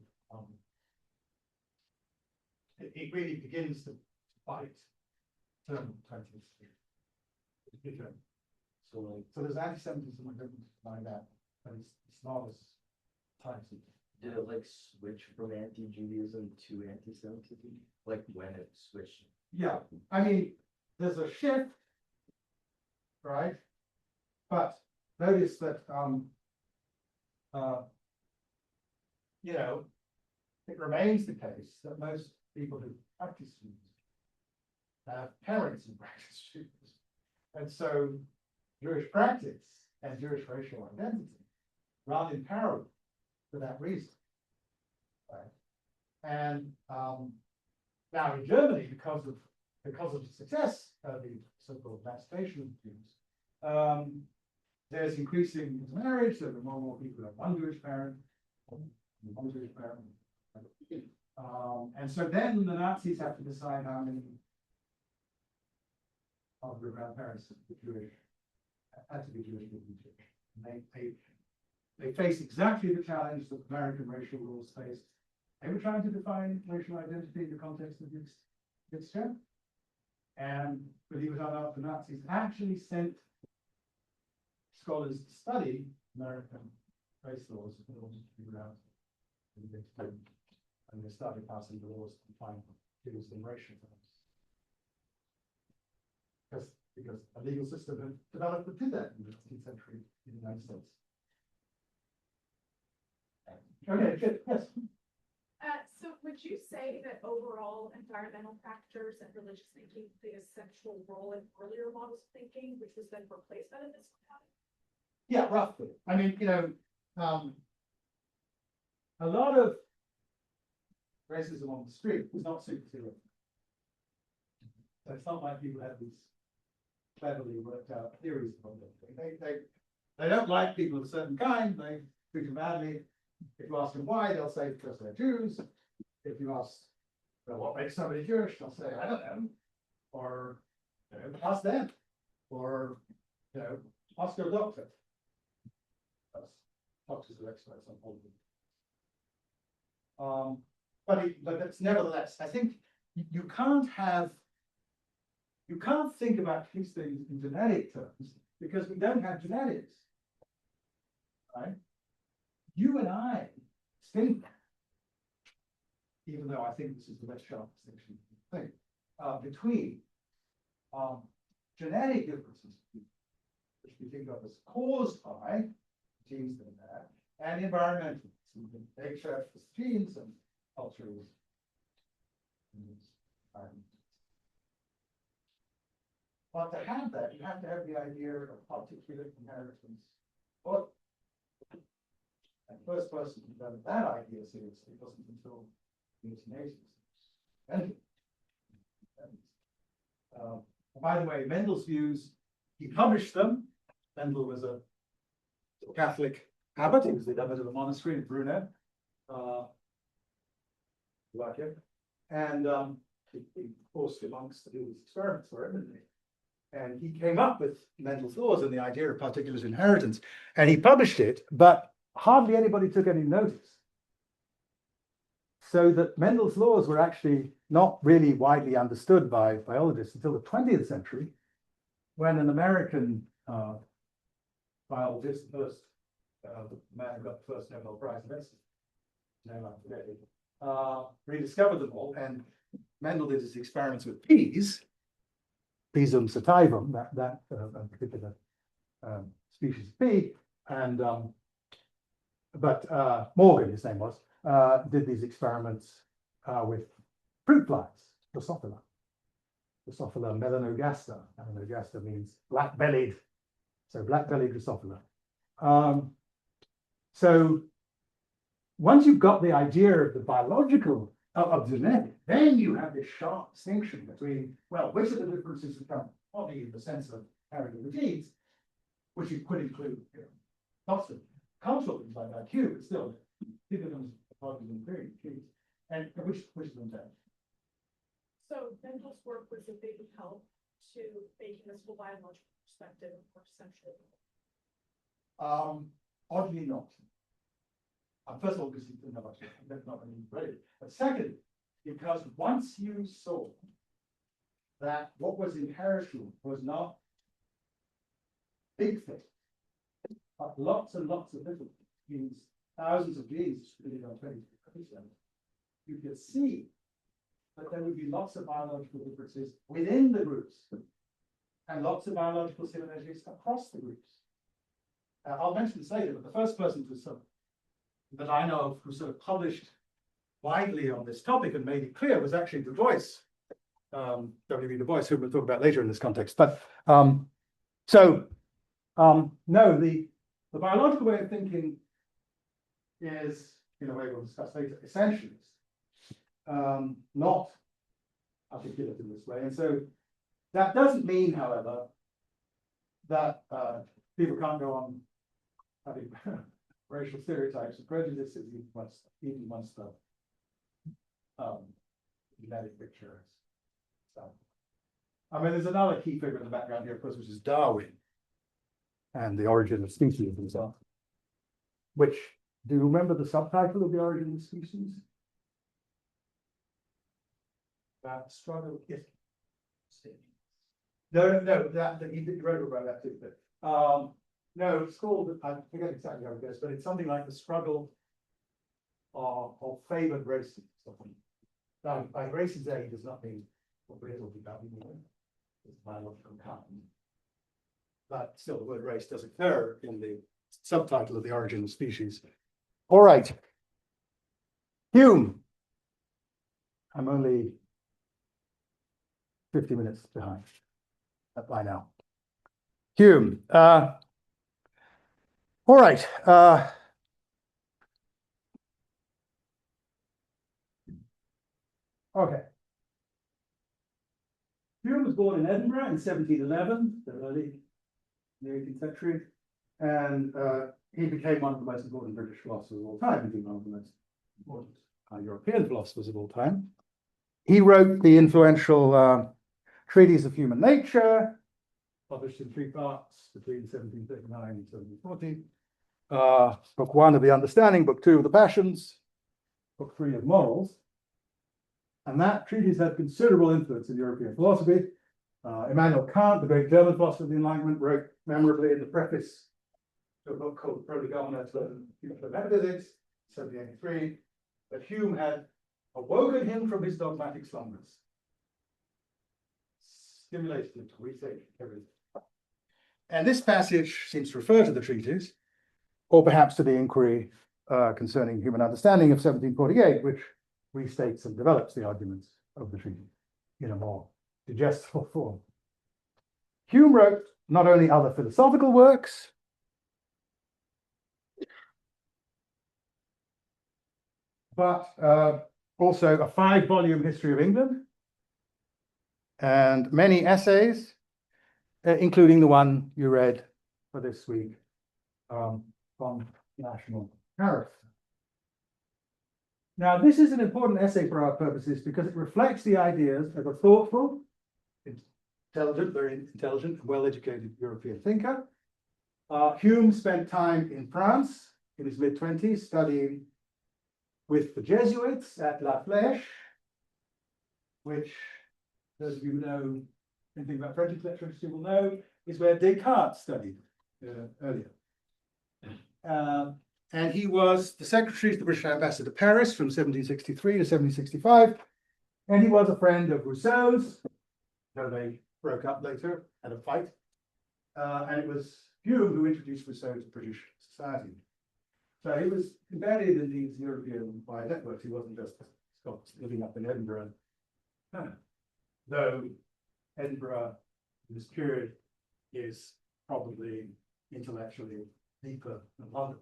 it really begins to fight term 20th century. So So there's anti-Semitism, I don't mind that, but it's not as tight. did it like switch from anti-Judaism to anti-Semitism? Like when it switched? Yeah, I mean, there's a shift, right? But notice that, you know, it remains the case that most people who practice Judaism have parents who practice Judaism. And so Jewish practice and Jewish racial identity run in parallel for that reason. Right? And now in Germany, because of the success of the so-called emancipation of Jews, there's increasing marriage, so there are more and more people who have one Jewish parent, one Jewish parent. And so then the Nazis have to decide how many of their grandparents were Jewish, had to be Jewish, would be Jewish. And they face exactly the challenge that American racial rules faced. They were trying to define racial identity in the context of Wittgenstein. And believe it or not, the Nazis actually sent scholars to study American race laws in order to figure out. And they started passing the laws to define Jews in racial terms. Because a legal system had developed that did that in the 19th century in the United States. Okay, good, yes. So would you say that overall environmental factors and religious thinking played a central role in earlier models of thinking, which was then replaced by the physical model? Yeah, roughly. I mean, you know, a lot of racism on the street is not super zero. So it's not like people have these cleverly worked out theories about it. They don't like people of a certain kind, they treat them badly. If you ask them why, they'll say because they're Jews. If you ask, well, what makes somebody Jewish, they'll say, I don't know. Or, you know, ask them. Or, you know, ask your doctor. Doctors are experts on all of them. But it's nevertheless, I think you can't think about these things in genetic terms because we don't have genetics. Right? You and I think, even though I think this is the best sharp distinction thing, between genetic differences, which we think of as caused by genes that are there, and environmental. Nature is genes and culture is environment. But to have that, you have to have the idea of particulate inheritance. But the first person who developed that idea seriously wasn't until the 1880s. By the way, Mendel's views, he published them. Mendel was a Catholic abbot. He was the abbot of a monastery in Brunel, Slovakia. And he forced the monks to do these experiments for him. And he came up with Mendel's laws and the idea of particulate inheritance. And he published it, but hardly anybody took any notice. So that Mendel's laws were actually not really widely understood by biologists until the 20th century, when an American biologist, the man who got the first Nobel Prize in medicine, name I forget, rediscovered them all. And Mendel did his experiments with peas, Pisum sativum, that particular species of pea, and but Morgan, his name was, did these experiments with fruit flies, Drosophila melanogaster. Melanogaster means black-bellied, so black-bellied Drosophila. So once you've got the idea of the biological of genetic, then you have this sharp distinction between, well, which of the differences that come only in the sense of inherited the genes, which you could include, you know, lots of cultural things like IQ, but still, dividends are part of the genes, and which of them don't. So Mendel's work was a big help to making this whole biological perspective more central? Oddly not. First of all, because you didn't have actually, that's not really ready. But second, because once you saw that what was inherited was not big things, but lots and lots of little genes, thousands of genes, split on 20%, you could see that there would be lots of biological differences within the groups and lots of biological similarities across the groups. I'll mention this later, but the first person to sort of, that I know of who sort of published widely on this topic and made it clear was actually Du Bois, W.B. Du Bois, who we'll talk about later in this context. But no, the biological way of thinking is, in a way we'll discuss later, essentialist, not articulate in this way. And so that doesn't mean, however, that people can't go on having racial stereotypes and prejudices even once the genetic picture is. So, I mean, there's another key figure in the background here, of course, which is Darwin and the origin of species and so on. Which, do you remember the subtitle of the origin of species? Struggle. Yes. No, that you wrote about that too. But, no, it's called, I forget exactly how it goes, but it's something like the struggle of favored races. Now, by races there, he does not mean what we're talking about, it's biological kind. But still, the word race does occur in the subtitle of the origin of species. All right. Hume. I'm only 50 minutes behind by now. Hume. All right. Okay. Hume was born in Edinburgh in 1711, the early 18th century, and he became one of the most important British philosophers of all time, and one of the most important European philosophers of all time. He wrote the influential Treatise of Human Nature, published in 3 parts between 1739 and 1740. Book 1 of the Understanding, Book 2 of the Passions, Book 3 of Morals. And that treatise had considerable influence in European philosophy. Immanuel Kant, the great German philosopher of the Enlightenment, wrote memorably in the preface to a book called Prolegomena to Metaphysics, 1783, that Hume had awoken him from his dogmatic slumbers, stimulated him to rethink everything. And this passage seems to refer to the treatise, or perhaps to the inquiry concerning human understanding of 1748, which restates and develops the arguments of the treatise in a more digestible form. Hume wrote not only other philosophical works, but also a 5-volume history of England and many essays, including the one you read for this week from National Character. Now, this is an important essay for our purposes because it reflects the ideas of a thoughtful, intelligent, very intelligent, well-educated European thinker. Hume spent time in France in his mid-20s studying with the Jesuits at La Flèche, which those of you who know anything about French intellectual history will know, is where Descartes studied earlier. And he was the secretary to the British ambassador to Paris from 1763 to 1765. And he was a friend of Rousseau's, though they broke up later, had a fight. And it was Hume who introduced Rousseau to British society. So he was embedded in these European wide networks. He wasn't just living up in Edinburgh. Though Edinburgh in this period is probably intellectually deeper than London.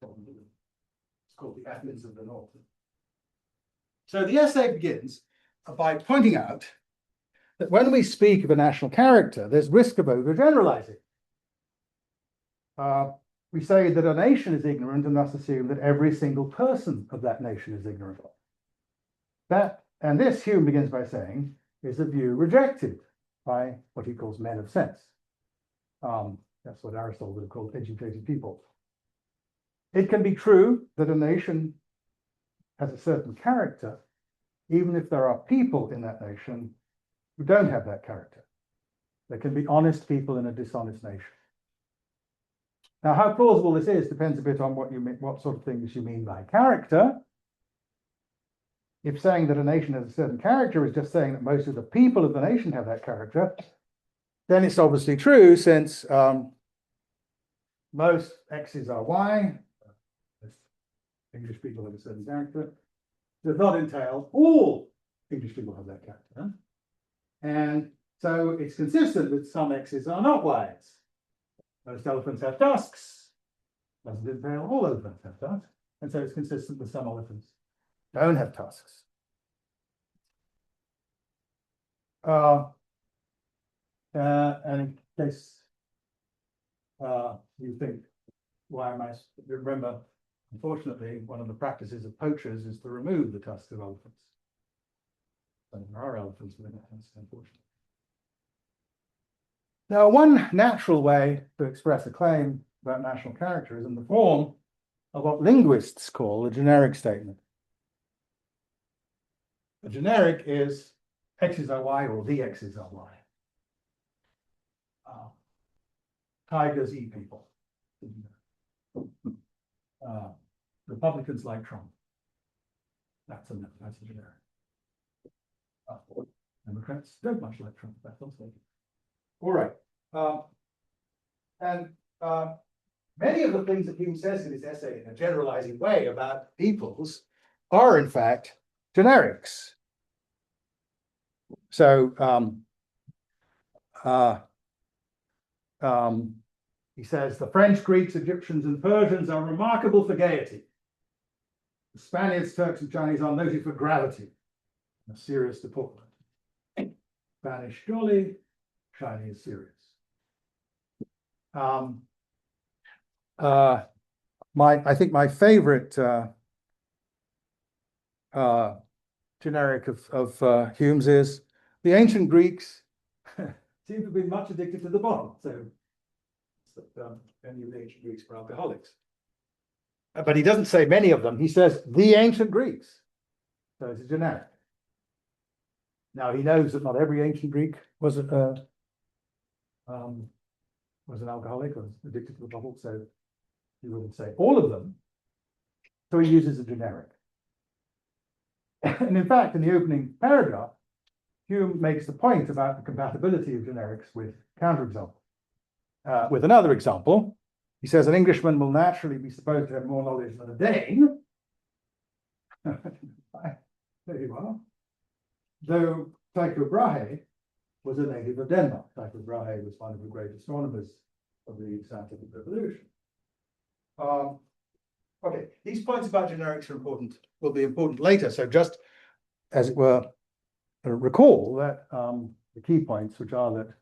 It's called the Athens of the North. So the essay begins by pointing out that when we speak of a national character, there's risk of overgeneralizing. We say that a nation is ignorant and thus assume that every single person of that nation is ignorant. And this, Hume begins by saying, is a view rejected by what he calls men of sense. That's what Aristotle would have called educated people. It can be true that a nation has a certain character, even if there are people in that nation who don't have that character. There can be honest people in a dishonest nation. Now, how plausible this is depends a bit on what you mean, what sort of things you mean by character. If saying that a nation has a certain character is just saying that most of the people of the nation have that character, then it's obviously true, since most X's are Y. English people have a certain character. Does not entail all English people have that character. And so it's consistent with some X's are not Y's. Most elephants have tusks. Doesn't entail all elephants have tusks. And so it's consistent with some elephants don't have tusks. And in case you think, why am I, remember, unfortunately, one of the practices of poachers is to remove the tusks of elephants. And there are elephants with tusks, unfortunately. Now, one natural way to express a claim about national character is in the form of what linguists call a generic statement. A generic is X's are Y or the X's are Y. Tigers eat people. Republicans like Trump. That's a generic. Democrats don't much like Trump. That's also all right. Many of the things that Hume says in his essay in a generalizing way about peoples are in fact generics. So he says the French, Greeks, Egyptians, and Persians are remarkable for gaiety. The Spaniards, Turks, and Chinese are noted for gravity and a serious deportment. Spanish jolly, Chinese serious. I think my favorite generic of Hume's is the ancient Greeks seem to have been much addicted to the bottle. So many of the ancient Greeks were alcoholics. But he doesn't say many of them. He says the ancient Greeks. So it's a generic. Now he knows that not every ancient Greek was an alcoholic or addicted to the bottle, so he wouldn't say all of them. So he uses a generic. And in fact, in the opening paragraph, Hume makes the point about the compatibility of generics with counterexamples. With another example, he says an Englishman will naturally be supposed to have more knowledge than a Dane. There you are. Though Tycho Brahe was a native of Denmark. Tycho Brahe was one of the great astronomers of the scientific revolution. Okay, these points about generics are important, will be important later. So just as it were, recall that the key points, which are that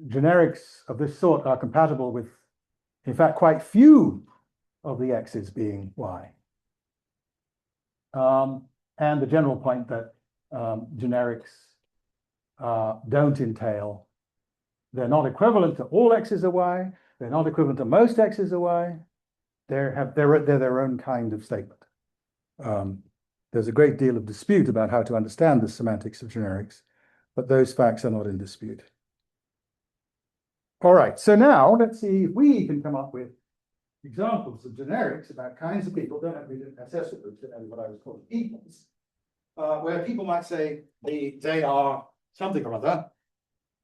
generics of this sort are compatible with, in fact, quite few of the X's being Y. And the general point that generics don't entail, they're not equivalent to all X's are Y, they're not equivalent to most X's are Y, they're their own kind of statement. There's a great deal of dispute about how to understand the semantics of generics, but those facts are not in dispute. All right, so now let's see if we can come up with examples of generics about kinds of people, don't have to be ancestral groups, don't have what I was calling peoples, where people might say they are something or other,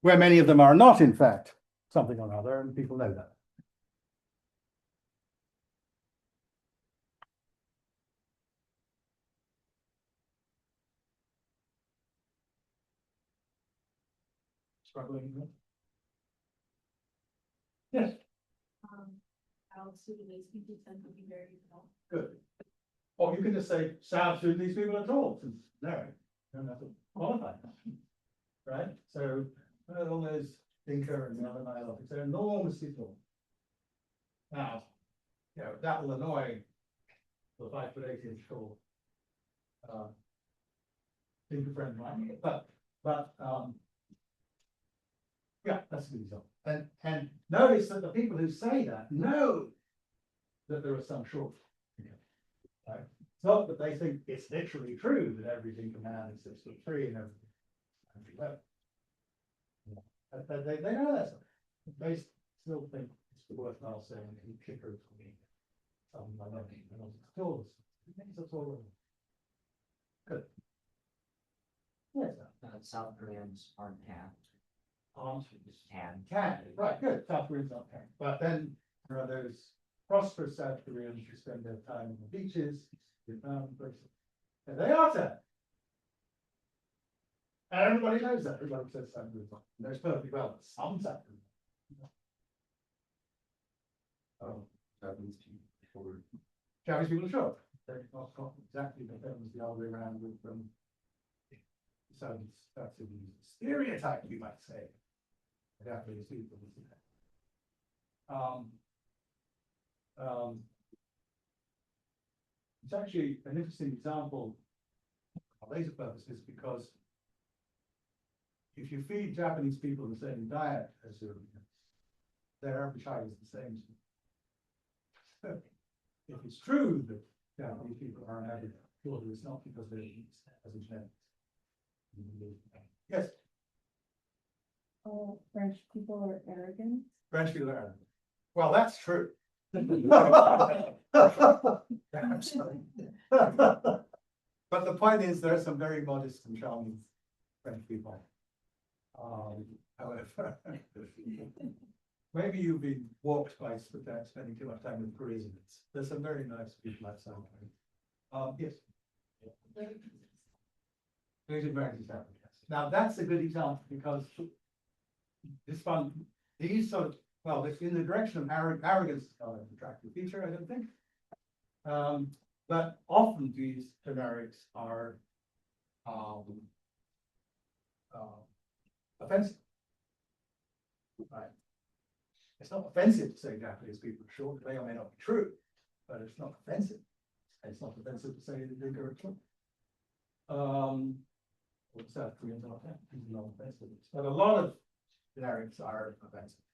where many of them are not, in fact, something or other, and people know that. Struggling? Yes. How Sudanese people tend to be very, Good. Or you can just say South Sudanese people at all, since no, you don't have to qualify that. Right? So all those Dinka and the other Nilotics, they're enormously tall. Now, you know, that will annoy the 5'8" tall think a friend like it, yeah, that's a good example. And notice that the people who say that know that there are some short. Right? It's not that they think it's literally true that everything can man is 6'3" and everything. They know that. They still think it's worthwhile saying he kicker for me. Something like that. Still, that's all. Good. Yes. South Koreans aren't Aren't can. right, good. South Koreans aren't tan. But then there are those prosperous South Koreans who spend their time on the beaches, Vietnam, places. And they are tan. And everybody knows that. Everybody says South Koreans are. Knows perfectly well that some South Koreans. Japanese people. Japanese people are sure. They're not exactly the same as the other way around with them. So that's a stereotype, you might say. Japanese people. It's actually an interesting example of laser purposes because if you feed Japanese people the same diet as Europeans, their average height is the same. So if it's true that Japanese people are on average shorter, it's not because they're as a genetic. Yes, Oh, French people are arrogant. French people are arrogant. Well, that's true. But the point is, there are some very modest and charming French people. However, maybe you've been walked by spending too much time with Parisians. There's some very nice people outside. Yes. Now that's a good example because this one, these sort of, well, it's in the direction of arrogance is not an attractive feature, I don't think. But often these generics are offensive. Right. It's not offensive to say Japanese people are short, they may not be true, but it's not offensive. It's not offensive to say that they are short. South Koreans are not offensive, but a lot of generics are offensive.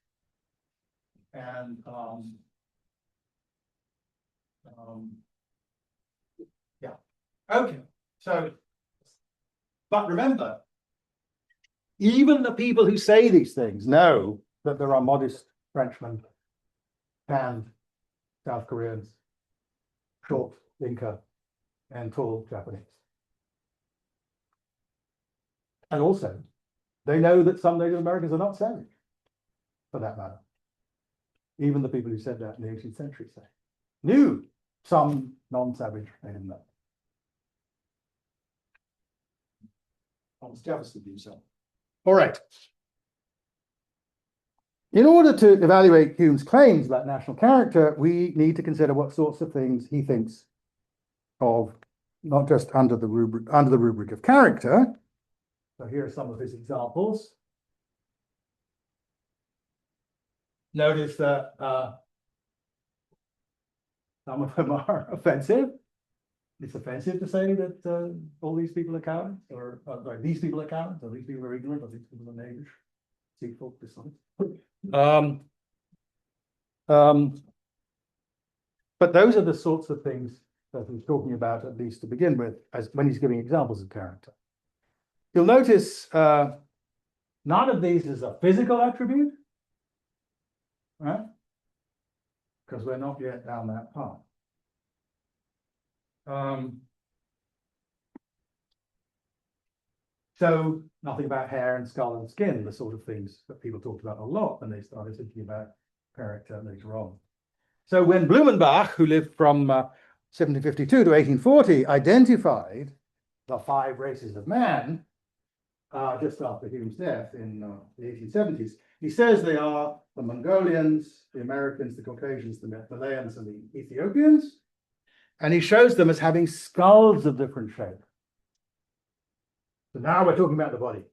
And yeah, okay. So, but remember, even the people who say these things know that there are modest Frenchmen and South Koreans, short Inca, and tall Japanese. And also, they know that some Native Americans are not savage, for that matter. Even the people who said that in the 18th century say, knew some non-savage Native Americans. Thomas Jefferson knew some. All right. In order to evaluate Hume's claims about national character, we need to consider what sorts of things he thinks of, not just under the rubric of character. So here are some of his examples. Notice that some of them are offensive. It's offensive to say that all these people are cowards, or sorry, these people are cowards, or these people are ignorant, or these people are knavish, deceitful, dishonest. But those are the sorts of things that he's talking about, at least to begin with, as when he's giving examples of character. You'll notice none of these is a physical attribute, right? Because we're not yet down that path. So nothing about hair and skull and skin, the sort of things that people talked about a lot when they started thinking about character later on. So when Blumenbach, who lived from 1752 to 1840, identified the 5 races of man, just after Hume's death in the 1870s, he says they are the Mongolians, the Americans, the Caucasians, the Malayans, and the Ethiopians. And he shows them as having skulls of different shape. So now we're talking about the body.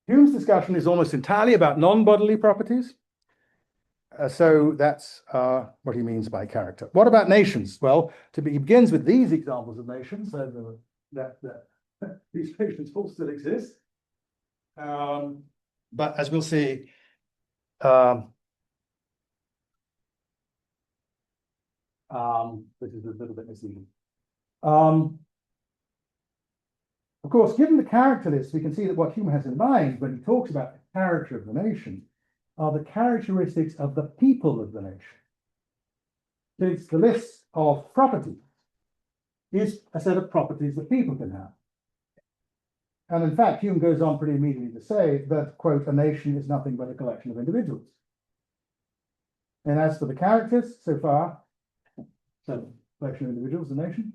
Hume's discussion is almost entirely about non-bodily properties. So that's what he means by character. What about nations? Well, he begins with these examples of nations, so that these nations all still exist. But as we'll see, this is a little bit misleading. Of course, given the character list, we can see that what Hume has in mind when he talks about the character of the nation are the characteristics of the people of the nation. So it's the list of property is a set of properties that people can have. And in fact, Hume goes on pretty immediately to say that, quote, a nation is nothing but a collection of individuals. And as for the characters, so far, so collection of individuals, a nation.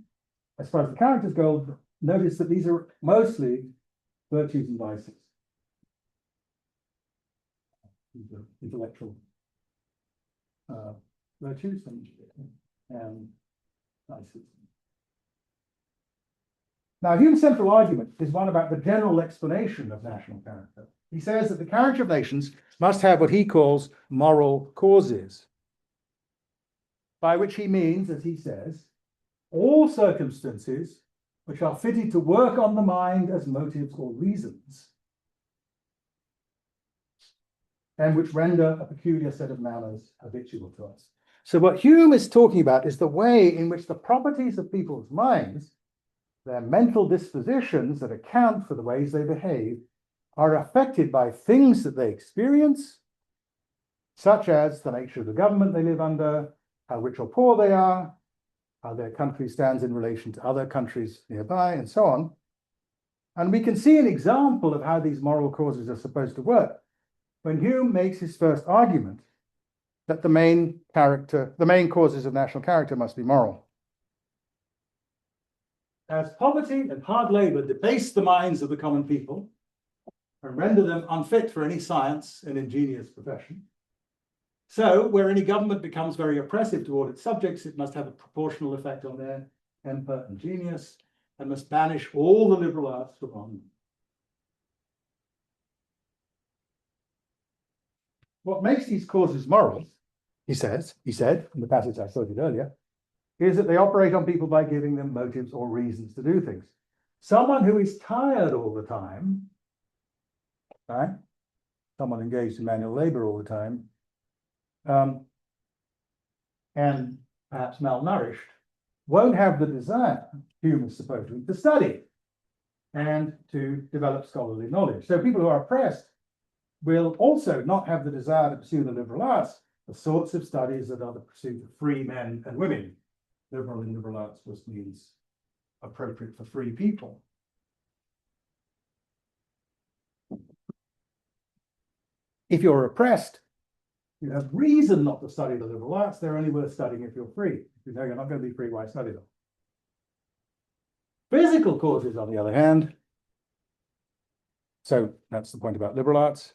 As far as the characters go, notice that these are mostly virtues and vices. These are intellectual virtues and vices. Now, Hume's central argument is one about the general explanation of national character. He says that the character of nations must have what he calls moral causes, by which he means, as he says, all circumstances which are fitted to work on the mind as motives or reasons, and which render a peculiar set of manners habitual to us. So what Hume is talking about is the way in which the properties of people's minds, their mental dispositions that account for the ways they behave, are affected by things that they experience, such as the nature of the government they live under, how rich or poor they are, how their country stands in relation to other countries nearby, and so on. And we can see an example of how these moral causes are supposed to work when Hume makes his first argument that the main causes of national character must be moral. As poverty and hard labor debase the minds of the common people and render them unfit for any science and ingenious profession, so where any government becomes very oppressive toward its subjects, it must have a proportional effect on their temper and genius, and must banish all the liberal arts from among them. What makes these causes moral, he said in the passage I quoted earlier, is that they operate on people by giving them motives or reasons to do things. Someone who is tired all the time, right? Someone engaged in manual labor all the time, and perhaps malnourished, won't have the desire, Hume is supposed to study and to develop scholarly knowledge. So people who are oppressed will also not have the desire to pursue the liberal arts, the sorts of studies that are the pursuit of free men and women. Liberal and liberal arts just means appropriate for free people. If you're oppressed, you have reason not to study the liberal arts. They're only worth studying if you're free. If you know you're not going to be free, why study them? Physical causes, on the other hand, so that's the point about liberal arts.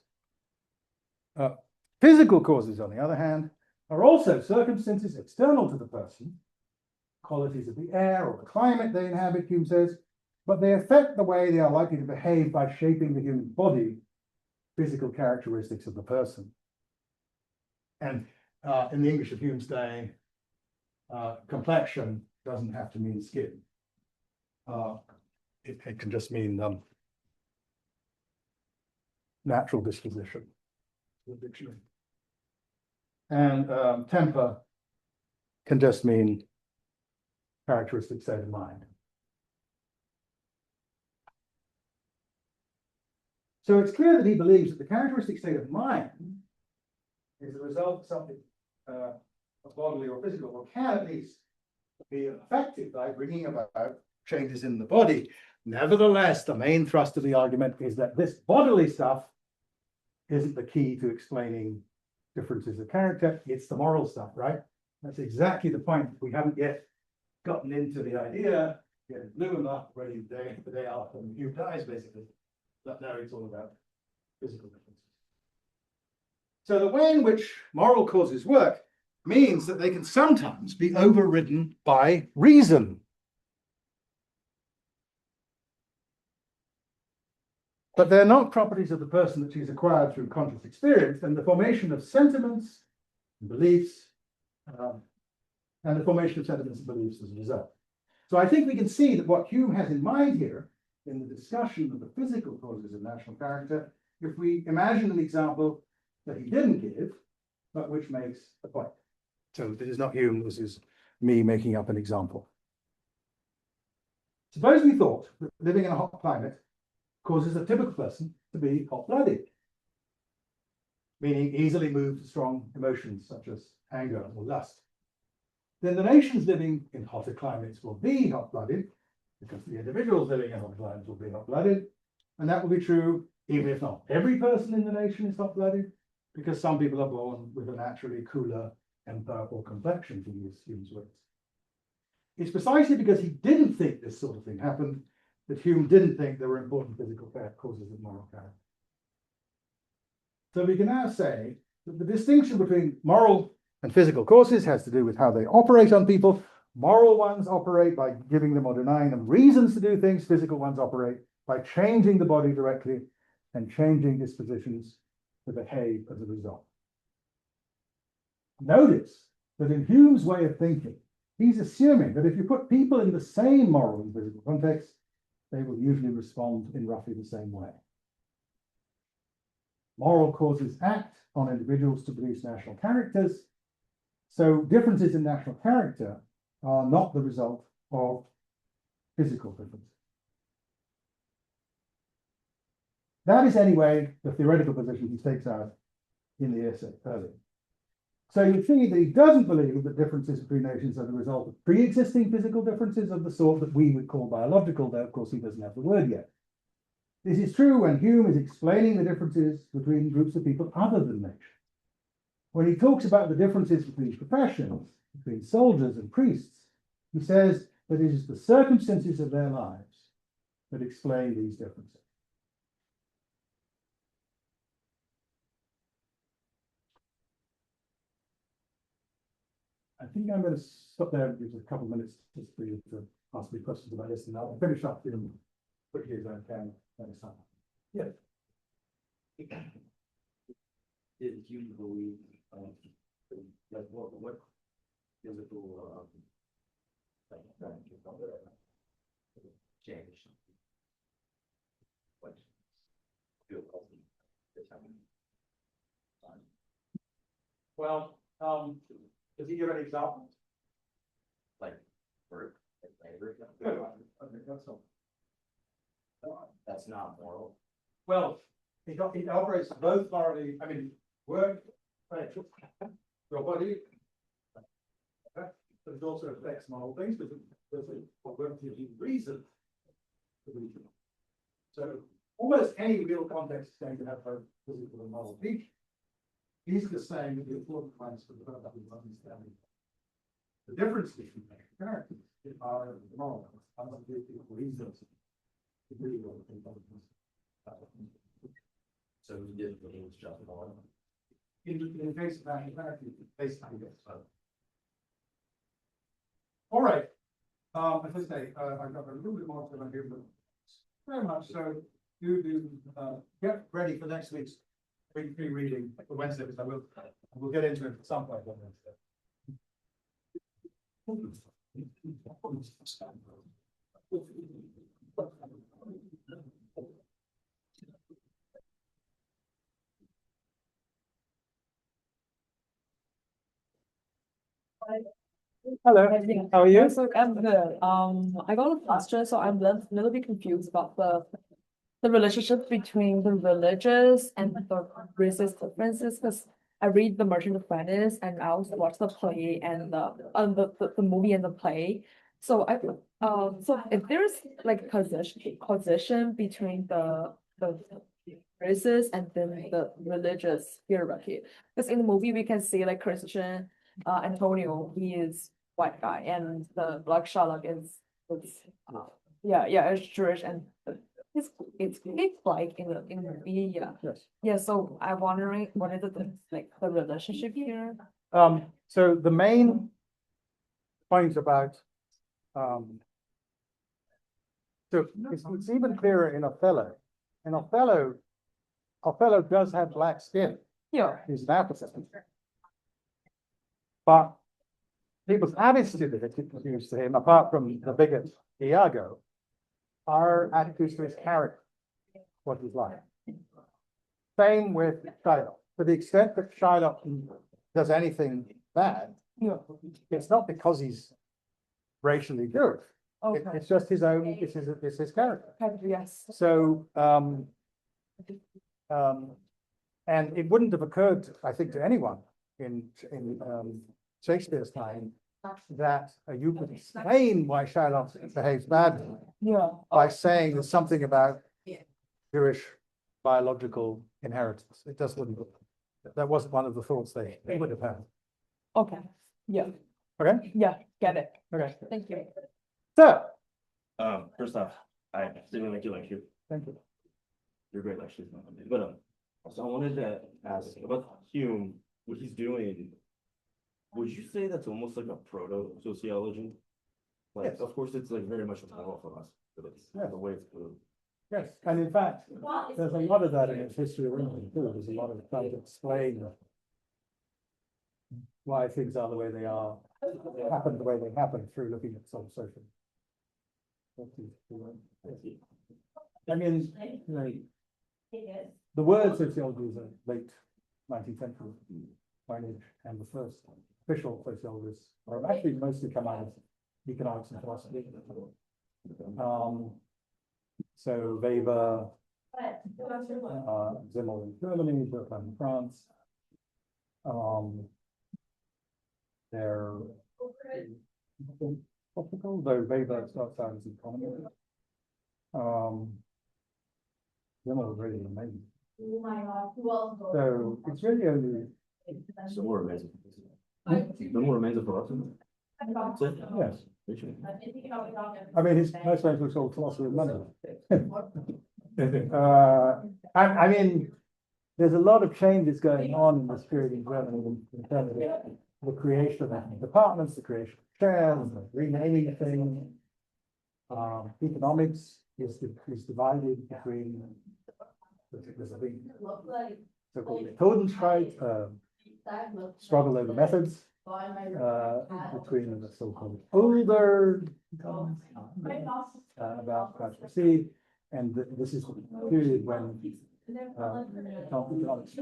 Physical causes, on the other hand, are also circumstances external to the person, qualities of the air or the climate they inhabit, Hume says, but they affect the way they are likely to behave by shaping the human body, physical characteristics of the person. And in the English of Hume's day, complexion doesn't have to mean skin. It can just mean natural disposition. And temper can just mean characteristic state of mind. So it's clear that he believes that the characteristic state of mind is the result of something bodily or physical, or can at least be affected by bringing about changes in the body. Nevertheless, the main thrust of the argument is that this bodily stuff isn't the key to explaining differences of character, it's the moral stuff, right? That's exactly the point. We haven't yet gotten into the idea, it blew him up ready the day after Hume dies, basically. But now it's all about physical differences. So the way in which moral causes work means that they can sometimes be overridden by reason. But they're not properties of the person that she's acquired through conscious experience, and the formation of sentiments and beliefs, and the formation of sentiments and beliefs as a result. So I think we can see that what Hume has in mind here in the discussion of the physical causes of national character, if we imagine an example that he didn't give, but which makes a point. So this is not Hume, this is me making up an example. Suppose we thought that living in a hot climate causes a typical person to be hot-blooded, meaning easily moved to strong emotions such as anger or lust. Then the nations living in hotter climates will be hot-blooded, because the individuals living in hot climates will be hot-blooded, and that will be true even if not every person in the nation is hot-blooded, because some people are born with a naturally cooler temper or complexion, to use Hume's words. It's precisely because he didn't think this sort of thing happened that Hume didn't think there were important physical causes of moral character. So we can now say that the distinction between moral and physical causes has to do with how they operate on people. Moral ones operate by giving them or denying them reasons to do things. Physical ones operate by changing the body directly and changing dispositions to behave as a result. Notice that in Hume's way of thinking, he's assuming that if you put people in the same moral and physical context, they will usually respond in roughly the same way. Moral causes act on individuals to produce national characters, so differences in national character are not the result of physical differences. That is anyway the theoretical position he takes out in the essay earlier. So you see that he doesn't believe that differences between nations are the result of pre-existing physical differences of the sort that we would call biological, though of course he doesn't have the word yet. This is true when Hume is explaining the differences between groups of people other than nature. When he talks about the differences between professions, between soldiers and priests, he says that it is the circumstances of their lives that explain these differences. I think I'm going to stop there and give a couple of minutes just for you to ask me questions about this, and I'll finish up in quickly as I can next time. Yeah. Did you believe, like what physical, change? What? Feel healthy this happening? Well, does he give any examples? Like work, like labor? Okay, that's all. That's not moral. Well, it operates both morally, I mean, work, right, your body, but it also affects moral things, because work gives you reason. So almost any real context is going to have both physical and moral features. He's just saying that the important points for the purpose of understanding the difference between characters are the moral reasons. So he did believe it's just moral. In the case of national character, basically, yes. All right. As I say, I've got a little bit more to do, but very much so. Do get ready for next week's reading for Wednesday, because we'll get into it at some point on Wednesday. Hello, how are you? So I'm good. I got a question, so I'm a little bit confused about the relationship between the religious and the racist differences, because I read The Merchant of Venice and I also watch the play and the movie and the play. So so if there's like causation between the races and then the religious hierarchy, because in the movie we can see like Christian Antonio, he is white guy, and the Black Sherlock is it's Jewish, and it's like in the movie, yeah. Yes. Yeah, so I'm wondering what is the relationship here? So the main point about so it's even clearer in Othello. In Othello does have black skin. Yeah. He's an African. But people's attitude to him, apart from the bigot Iago, are attitudes to his character, what he's like. Same with Shylock. To the extent that Shylock does anything bad, Yeah, it's not because he's racially good. okay, It's just his own, it's his character. yes, So, and it wouldn't have occurred, I think, to anyone in Shakespeare's time that you could explain why Shylock behaves badly yeah, by saying there's something about Jewish biological inheritance. It just wouldn't. That wasn't one of the thoughts they would have had. okay, yeah, Okay, yeah, get it, okay. thank you. So, First off, I didn't make you like you. thank you. You're great lectures, but so I wanted to ask about Hume, what he's doing. Would you say that's almost like a proto-sociology? Like, Yes. of course, it's like very much a moral philosophy, but it's Yeah. the way it's moved. Yes, and in fact, there's a lot of that in its history of England too. There's a lot of trying to explain why things are the way they are, happen the way they happen through looking at sort of social. I mean, you know, the word sociology is a late 19th century coinage, and the first official sociologists are actually mostly come out of economics and philosophy. So Weber, Zimmel in Germany, Durkheim in France. They're topical, though Weber starts out as economy. Zimmel is really amazing. So it's really only, So more amazing. The more amazing philosophy. yes, I mean, his most famous was called Philosophy of Money. I mean, there's a lot of changes going on in this period in Germany in terms of the creation of departments, the creation of chairs, the renaming things. Economics is divided between, there's a big so-called Methodenstreit, struggle over methods, between the so-called older about how to proceed, and this is the period when economics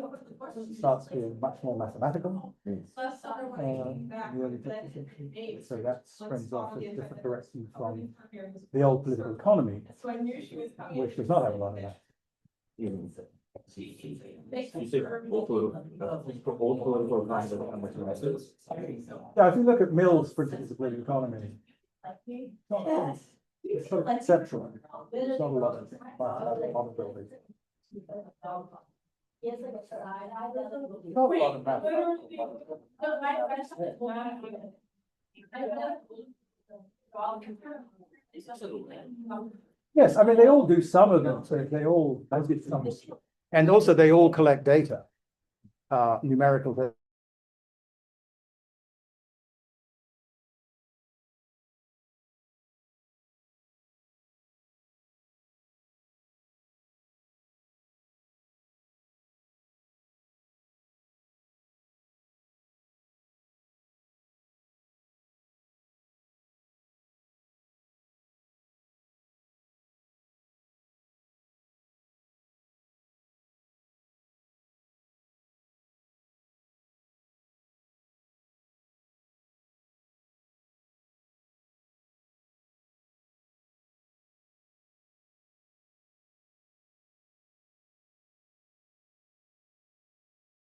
starts being much more mathematical. In the early 20th century. So that springs off a different direction from the old political economy, which does not have a lot of that. You say old political economy doesn't have much methods? Yeah, if you look at Mill's principles of political economy, it's sort of conceptual. It's not a lot of probability. Not a lot of math. Yes, I mean, they all do some of them, so they all, and also they all collect data, numerical data.